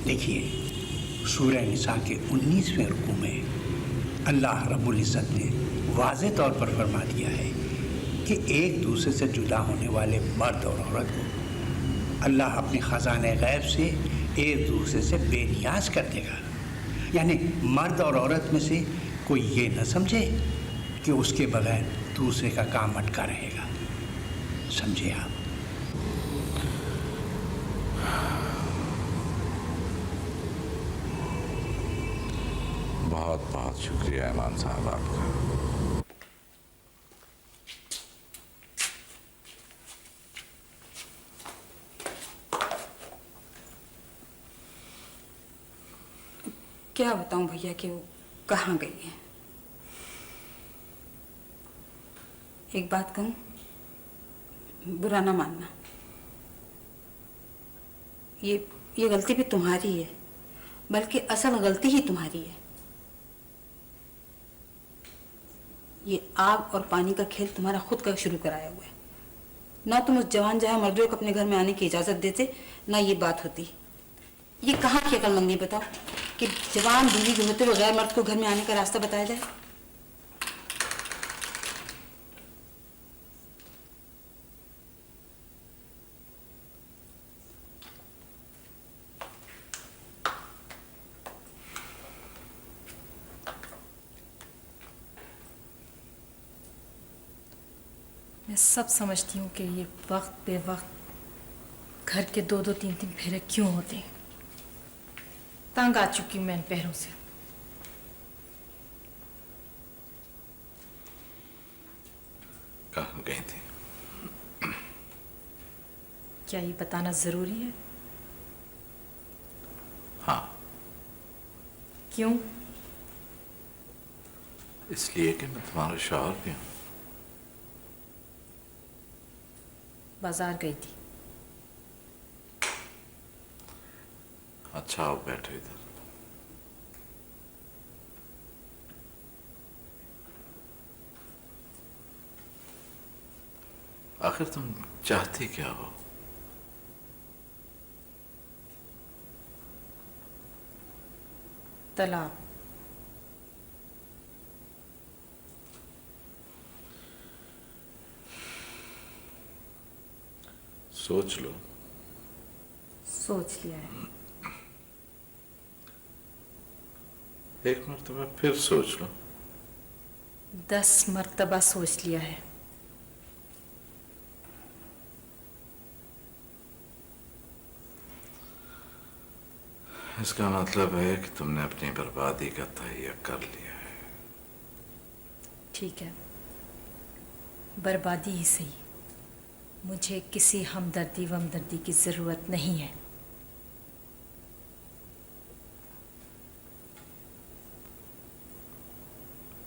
देखिए सूरह निसा के 19वें रुकू में अल्लाह रब्बुल इज़्ज़त ने वाज़े तौर पर फरमा दिया है कि एक दूसरे से जुदा होने वाले मर्द और औरत को अल्लाह अपने ख़ज़ाने गैब से एक दूसरे से बेनियाज कर देगा। यानी मर्द और औरत में से कोई ये न समझे कि उसके बगैर दूसरे का काम अटका रहेगा। समझे आप? बहुत बहुत शुक्रिया इमाम साहब आपका। क्या बताऊं भैया कि वो कहाँ गई है। एक बात कहूं, बुरा ना मानना, ये गलती भी तुम्हारी है, बल्कि असल गलती ही तुम्हारी है। ये आग और पानी का खेल तुम्हारा खुद का शुरू कराया हुआ है। ना तुम उस जवान जहां मर्दों को अपने घर में आने की इजाजत देते, ना ये बात होती। ये कहाँ की अक्लमंदी बताओ कि जवान बीवी के होते हुए गैर मर्द को घर में आने का रास्ता बताया जाए। मैं सब समझती हूँ कि ये वक्त बे वक्त घर के 2-2 3-3 फेरे क्यों होते हैं। तंग आ चुकी हूँ मैं इन पैरों से। कहाँ गए थे? क्या ये बताना जरूरी है? हाँ। क्यों? इसलिए कि मैं तुम्हारा शौहर भी हूँ। बाजार गई थी। अच्छा, आओ बैठो इधर। आखिर तुम चाहती क्या हो? तलाक। सोच लो। सोच लिया है। एक मर्तबा फिर सोच लो। 10 मर्तबा सोच लिया है। इसका मतलब है कि तुमने अपनी बर्बादी का तहैया कर लिया है। ठीक है, बर्बादी ही सही। मुझे किसी हमदर्दी वमदर्दी की जरूरत नहीं है।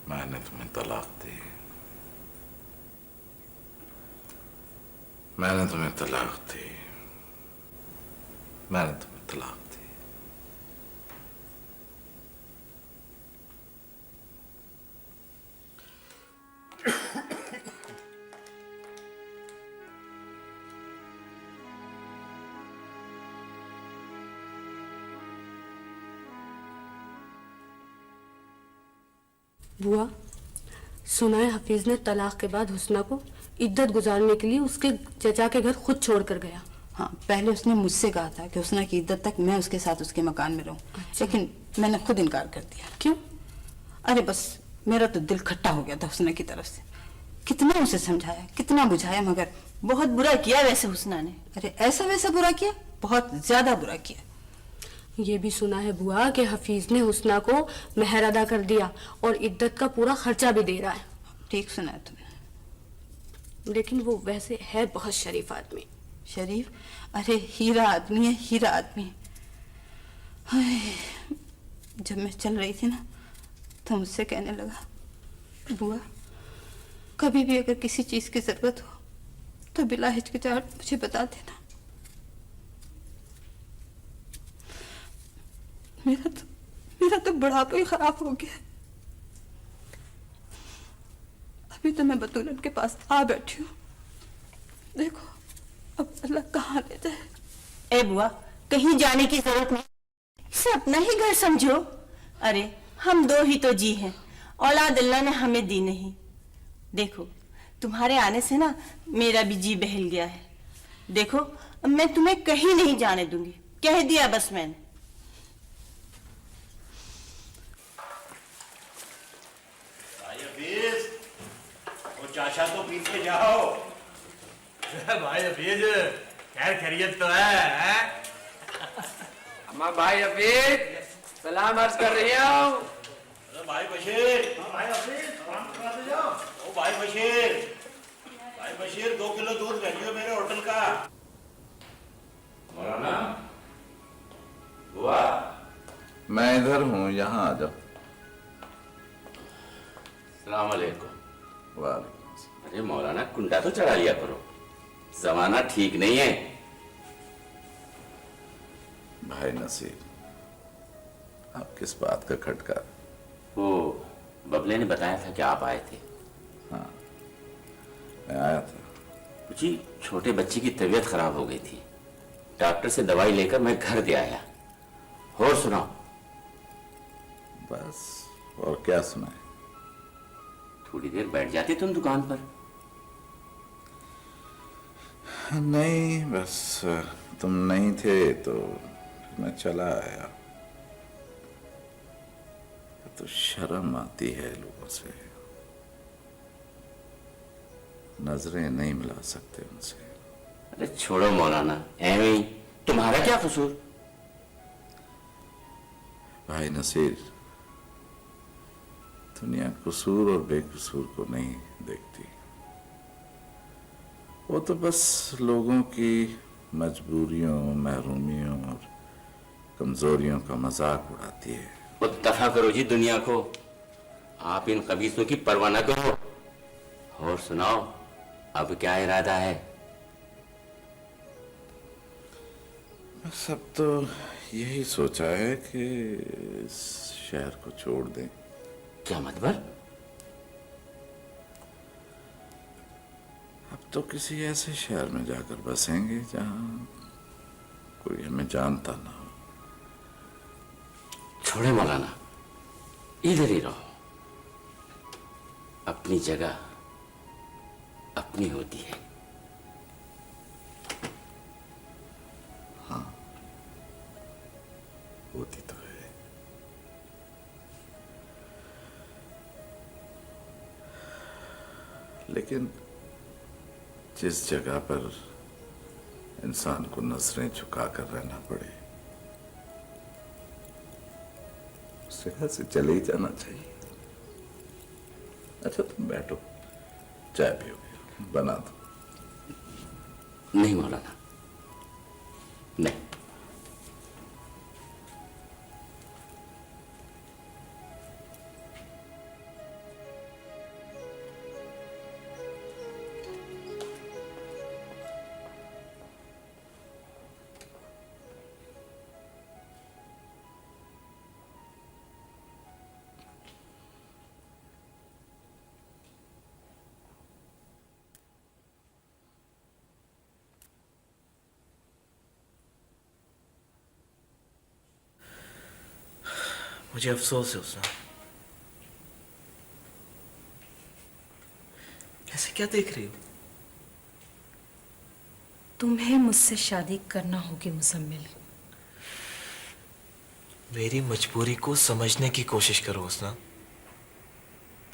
मैंने तुम्हें तलाक दी। मैंने तुम्हें तलाक दी। मैंने तुम्हें तलाक दी। बुआ, सुना है हफीज ने तलाक के बाद हुस्ना को इद्दत गुजारने के लिए उसके चचा के घर खुद छोड़ कर गया। हाँ, पहले उसने मुझसे कहा था कि हुस्ना की इद्दत तक मैं उसके साथ उसके मकान में रहूं। लेकिन मैंने खुद इनकार कर दिया। क्यों? अरे बस मेरा तो दिल खट्टा हो गया था हुस्ना की तरफ से। कितना उसे समझाया, कितना बुझाया, मगर बहुत बुरा किया वैसे हुस्ना ने। अरे ऐसा वैसा बुरा किया, बहुत ज्यादा बुरा किया। ये भी सुना है बुआ कि हफीज ने हुस्ना को मेहर अदा कर दिया और इद्दत का पूरा खर्चा भी दे रहा है। ठीक सुना है तुमने। लेकिन वो वैसे है बहुत शरीफ आदमी। शरीफ? अरे हीरा आदमी है, हीरा आदमी। जब मैं चल रही थी ना तो मुझसे कहने लगा, बुआ कभी भी अगर किसी चीज की जरूरत हो तो बिला हिचकिचाहट मुझे बता देना। मेरा तो बुढ़ापा ही खराब हो गया। अभी तो मैं बतूलन के पास आ बैठी हूँ, देखो अब अल्लाह कहाँ ले जाए। ए बुआ, कहीं जाने की जरूरत नहीं, इसे अपना ही घर समझो। अरे हम दो ही तो जी हैं, औलाद अल्लाह ने हमें दी नहीं। देखो तुम्हारे आने से ना मेरा भी जी बहल गया है। देखो अब मैं तुम्हें कहीं नहीं जाने दूंगी, कह दिया बस मैंने। वो चाचा तो पीट के जाओ। भाई हफीज, खैर खैरियत तो है? अम्मा भाई हफीज, सलाम अर्ज कर रही हूँ। भाई बशीर, भाई हफीज, ओ भाई बशीर 2 किलो दूध भेजियो मेरे होटल का। मौलाना बुआ, मैं इधर हूँ, यहाँ आ जाओ। सलाम अलैकुम। वालेकुम। अरे मौलाना कुंडा तो चढ़ा लिया करो, जमाना ठीक नहीं है। भाई नसीर, आप किस बात का खटका? वो बबले ने बताया था कि आप आए थे। हाँ, मैं आया था। जी, छोटे बच्चे की तबीयत खराब हो गई थी, डॉक्टर से दवाई लेकर मैं घर दे आया। और सुनाओ। बस, और क्या सुनाए? थोड़ी देर बैठ जाते तुम दुकान पर। नहीं, बस तुम नहीं थे तो मैं चला आया। तो शर्म आती है लोगों से, नजरें नहीं मिला सकते उनसे। अरे छोड़ो मौलाना, ऐਵੇਂ ही, तुम्हारा क्या कसूर? भाई नसीर, दुनिया कसूर और बेकसूर को नहीं देखती। वो तो बस लोगों की मजबूरियों, महरूमियों और कमजोरियों का मजाक उड़ाती है। वो दफा करो जी दुनिया को, आप इन कबीसों की परवाह न करो। और सुनाओ, अब क्या इरादा है? बस अब तो यही सोचा है कि इस शहर को छोड़ दें। क्या मतलब? अब तो किसी ऐसे शहर में जाकर बसेंगे जहां कोई हमें जानता ना हो। छोड़े मौलाना, इधर ही रहो। अपनी जगह अपनी होती है। हाँ, होती तो है। लेकिन जिस जगह पर इंसान को नजरें झुकाकर रहना पड़े, उस जगह से चले ही जाना चाहिए। अच्छा तुम बैठो, चाय पियोगे? बना दो। नहीं मौलाना, नहीं। मुझे अफसोस है उसना। ऐसे क्या देख रही हो? तुम्हें मुझसे शादी करना होगी मुसम्मिल। मेरी मजबूरी को समझने की कोशिश करो उसना।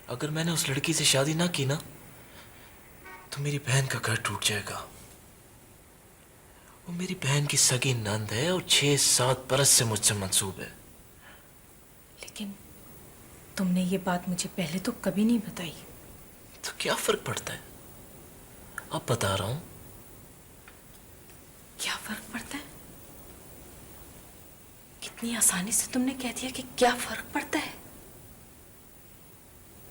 अगर मैंने उस लड़की से शादी ना की ना तो मेरी बहन का घर टूट जाएगा। वो मेरी बहन की सगी नंद है और 6-7 बरस से मुझसे मंसूब है। लेकिन तुमने ये बात मुझे पहले तो कभी नहीं बताई। तो क्या फर्क पड़ता है? अब बता रहा हूं। क्या फर्क पड़ता है? कितनी आसानी से तुमने कह दिया कि क्या फर्क पड़ता है।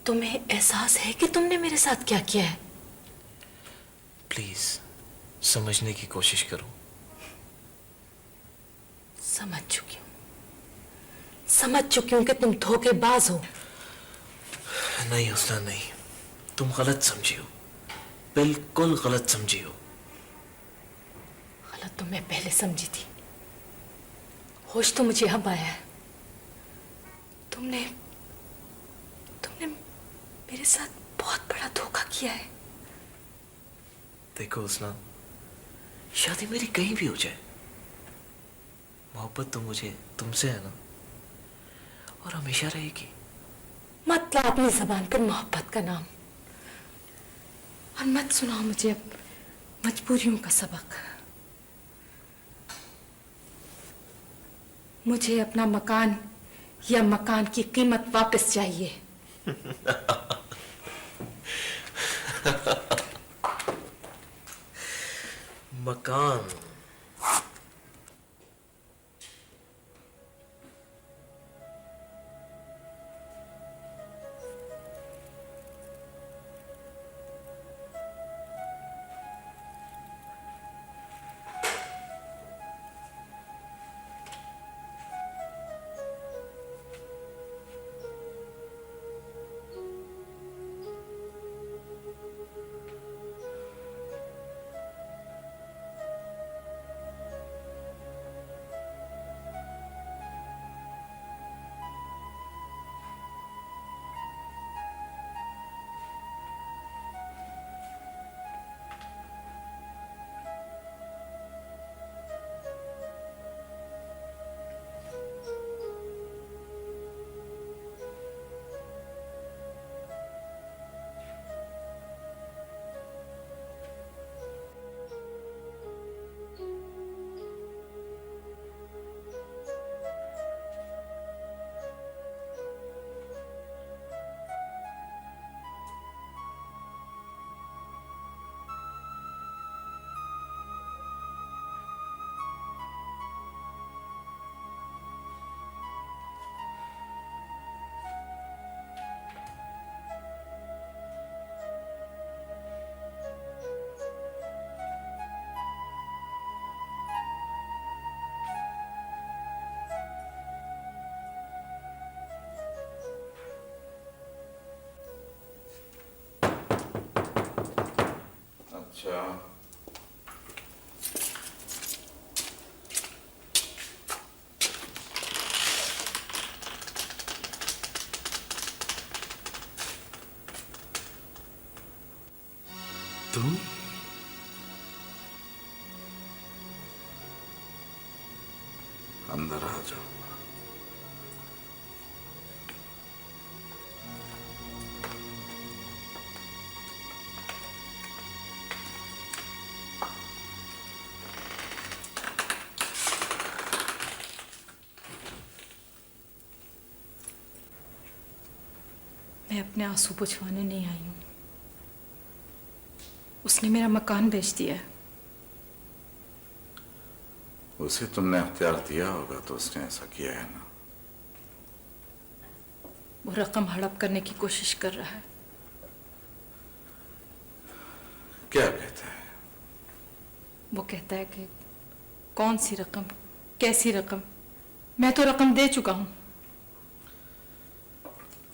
तुम्हें एहसास है कि तुमने मेरे साथ क्या किया है? प्लीज समझने की कोशिश करो। समझ चुकी हूं कि तुम धोखेबाज हो। नहीं हुस्ना नहीं, तुम गलत समझी हो, बिल्कुल गलत समझी हो। गलत तो मैं पहले समझी थी, होश तो मुझे अब आया है। तुमने मेरे साथ बहुत बड़ा धोखा किया है। देखो हुस्ना, शादी मेरी कहीं भी हो जाए, मोहब्बत तो मुझे तुमसे है ना, और हमेशा रहेगी। मत ला अपनी जबान पर मोहब्बत का नाम, और मत सुनाओ मुझे अब मजबूरियों का सबक। मुझे अपना मकान या मकान की कीमत वापस चाहिए। मकान? अच्छा, तुम? अंदर आ जाओ। मैं अपने आंसू बुझवाने नहीं आई हूं। उसने मेरा मकान बेच दिया है। उसे तुमने अख्तियार दिया होगा तो उसने ऐसा किया है ना। वो रकम हड़प करने की कोशिश कर रहा है। क्या कहता है? वो कहता है कि कौन सी रकम, कैसी रकम? मैं तो रकम दे चुका हूं।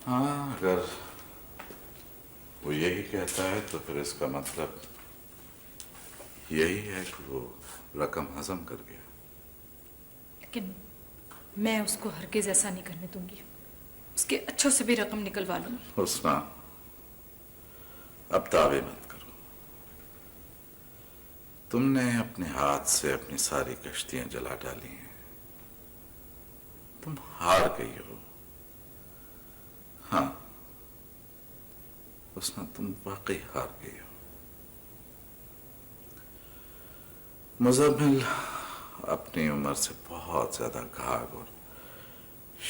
हाँ, अगर वो यही कहता है तो फिर इसका मतलब यही है कि वो रकम हजम कर गया। लेकिन मैं उसको हरगिज ऐसा नहीं करने दूंगी। उसके अच्छों से भी रकम निकलवा लूंगी। हुस्ना, अब दावे मत करो। तुमने अपने हाथ से अपनी सारी कश्तियां जला डाली हैं। तुम हार गई हो। हाँ हुस्ना, तुम वाकई हार गई हो। मुज़म्मिल अपनी उम्र से बहुत ज्यादा घाघ और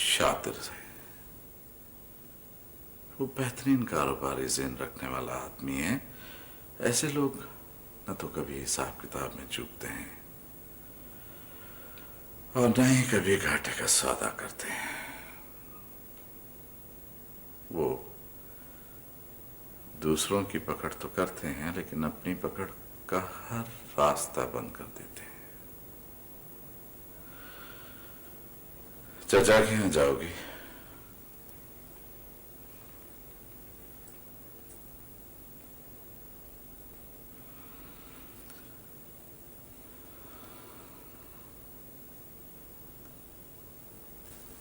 शातिर है। वो बेहतरीन कारोबारी ज़हन रखने वाला आदमी है। ऐसे लोग न तो कभी हिसाब किताब में चूकते हैं और न ही कभी घाटे का सौदा करते हैं। वो दूसरों की पकड़ तो करते हैं, लेकिन अपनी पकड़ का हर रास्ता बंद कर देते हैं। चाचा के यहाँ जाओगी?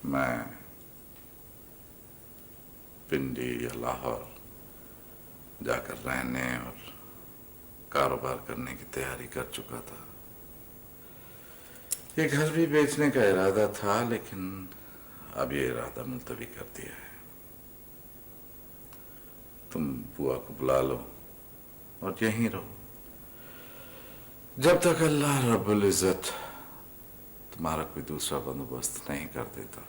मैं पिंडी या लाहौर जाकर रहने और कारोबार करने की तैयारी कर चुका था। ये घर भी बेचने का इरादा था, लेकिन अब ये इरादा मुलतवी कर दिया है। तुम बुआ को बुला लो और यहीं रहो जब तक अल्लाह रब्बुल इज्जत तुम्हारा कोई दूसरा बंदोबस्त नहीं कर देता।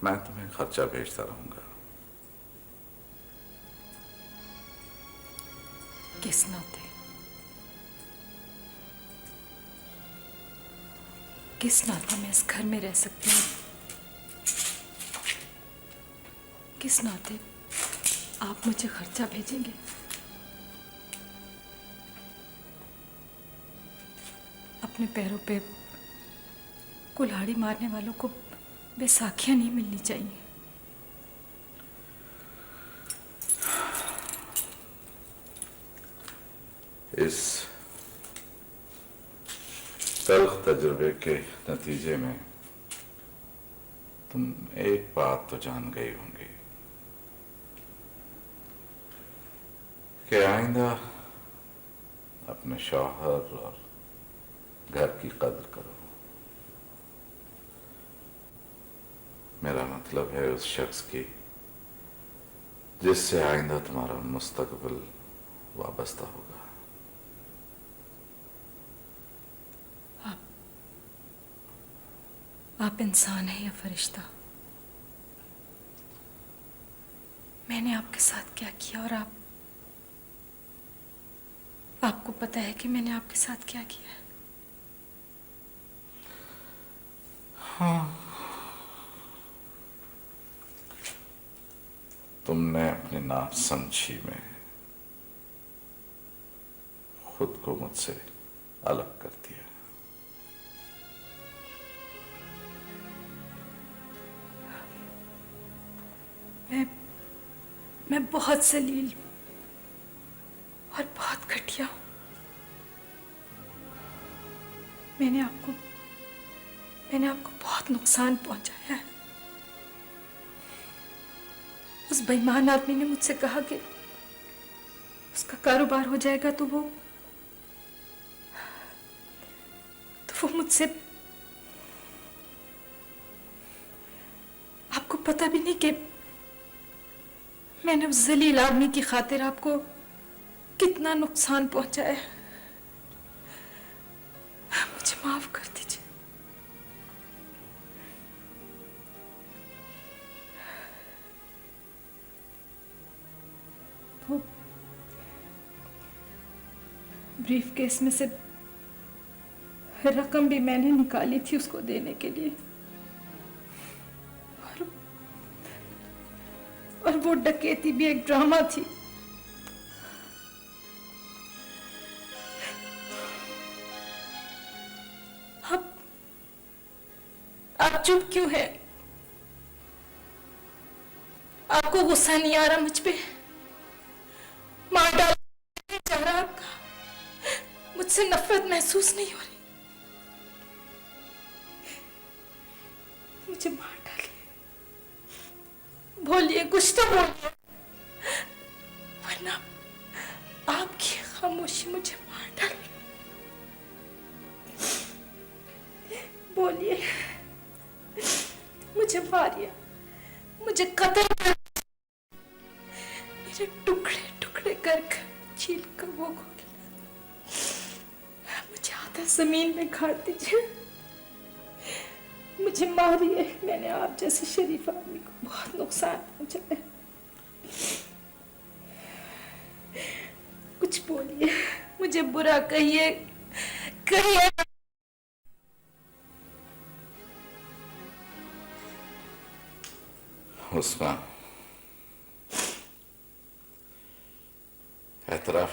मैं तुम्हें खर्चा भेजता रहूंगा। किस नाते? किस नाते मैं इस घर में रह सकती हूँ? किस नाते आप मुझे खर्चा भेजेंगे? अपने पैरों पे कुल्हाड़ी मारने वालों को बैसाखियां नहीं मिलनी चाहिए। इस तल्ख तजुर्बे के नतीजे में तुम एक बात तो जान गई होंगी कि आइंदा अपने शौहर और घर की कदर करो। मेरा मतलब है उस शख्स की जिससे आइंदा तुम्हारा मुस्तकबिल वाबस्ता होगा। आप इंसान हैं या फरिश्ता? मैंने आपके साथ क्या किया और आपको पता है कि मैंने आपके साथ क्या किया है? हाँ, तुमने अपनी नासमझी में खुद को मुझसे अलग कर दिया। मैं बहुत जलील और बहुत घटिया हूं। मैंने आपको बहुत नुकसान पहुंचाया है। उस बेईमान आदमी ने मुझसे कहा कि उसका कारोबार हो जाएगा तो वो मुझसे, आपको पता भी नहीं कि मैंने उस जलील आदमी की खातिर आपको कितना नुकसान पहुंचाया। मुझे माफ कर दीजिए। वो ब्रीफ केस में से रकम भी मैंने निकाली थी उसको देने के लिए, और वो डकैती भी एक ड्रामा थी। आप चुप क्यों हैं? आपको गुस्सा नहीं आ रहा मुझ पे? मार डाल चाह रहा आपका? मुझसे नफरत महसूस नहीं हो रही? मुझे मार डालिए, बोलिए, कुछ तो बोलिए, वरना आपकी खामोशी मुझे मार डाले। बोलिए, मुझे मारिए, मुझे कत्ल कर, मेरे टुकड़े टुकड़े कर छील कर वो खो गया। मुझे आधा जमीन में गाड़ दीजिए, मुझे मारिए। मैंने आप जैसे शरीफ आदमी को बहुत नुकसान पहुंचाया। कुछ बोलिए, मुझे बुरा कहिए, कहिए। हुस्ना,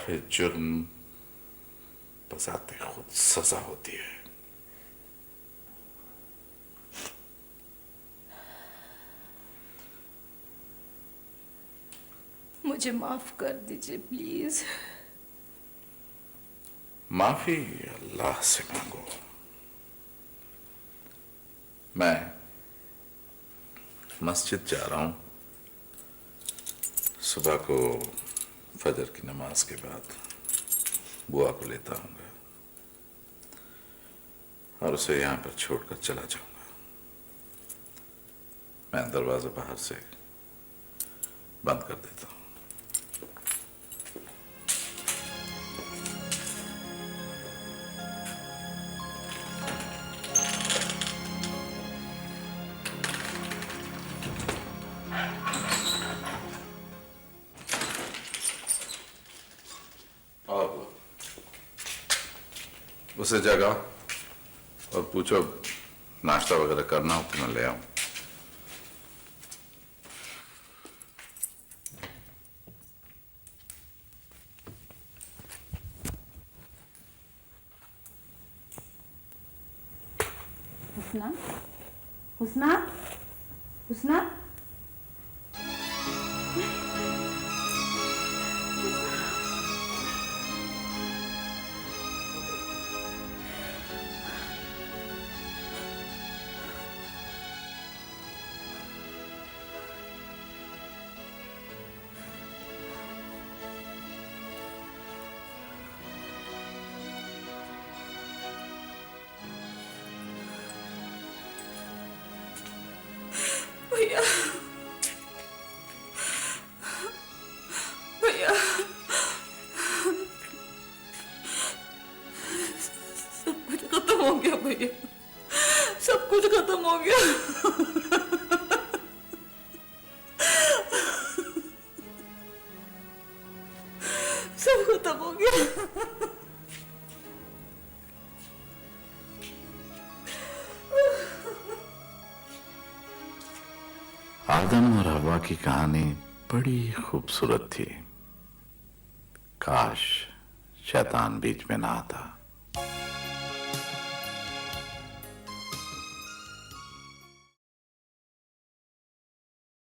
फिर जुर्म बजाते खुद सजा होती है। मुझे माफ कर दीजिए प्लीज। माफी अल्लाह से मांगो। मैं मस्जिद जा रहा हूं। सुबह को फजर की नमाज के बाद बुआ को लेता हूँगा और उसे यहां पर छोड़कर चला जाऊंगा। मैं दरवाजा बाहर से बंद कर देता हूं। उसे जगाओ और पूछो नाश्ता वगैरह करना हो तो मैं ले आऊं। हुस्ना, हुस्ना, हुस्ना। भैया, भैया, सब कुछ खत्म हो गया भैया, सब कुछ खत्म हो गया। सब खत्म हो गया। आदम और हवा की कहानी बड़ी खूबसूरत थी। काश शैतान बीच में ना आता।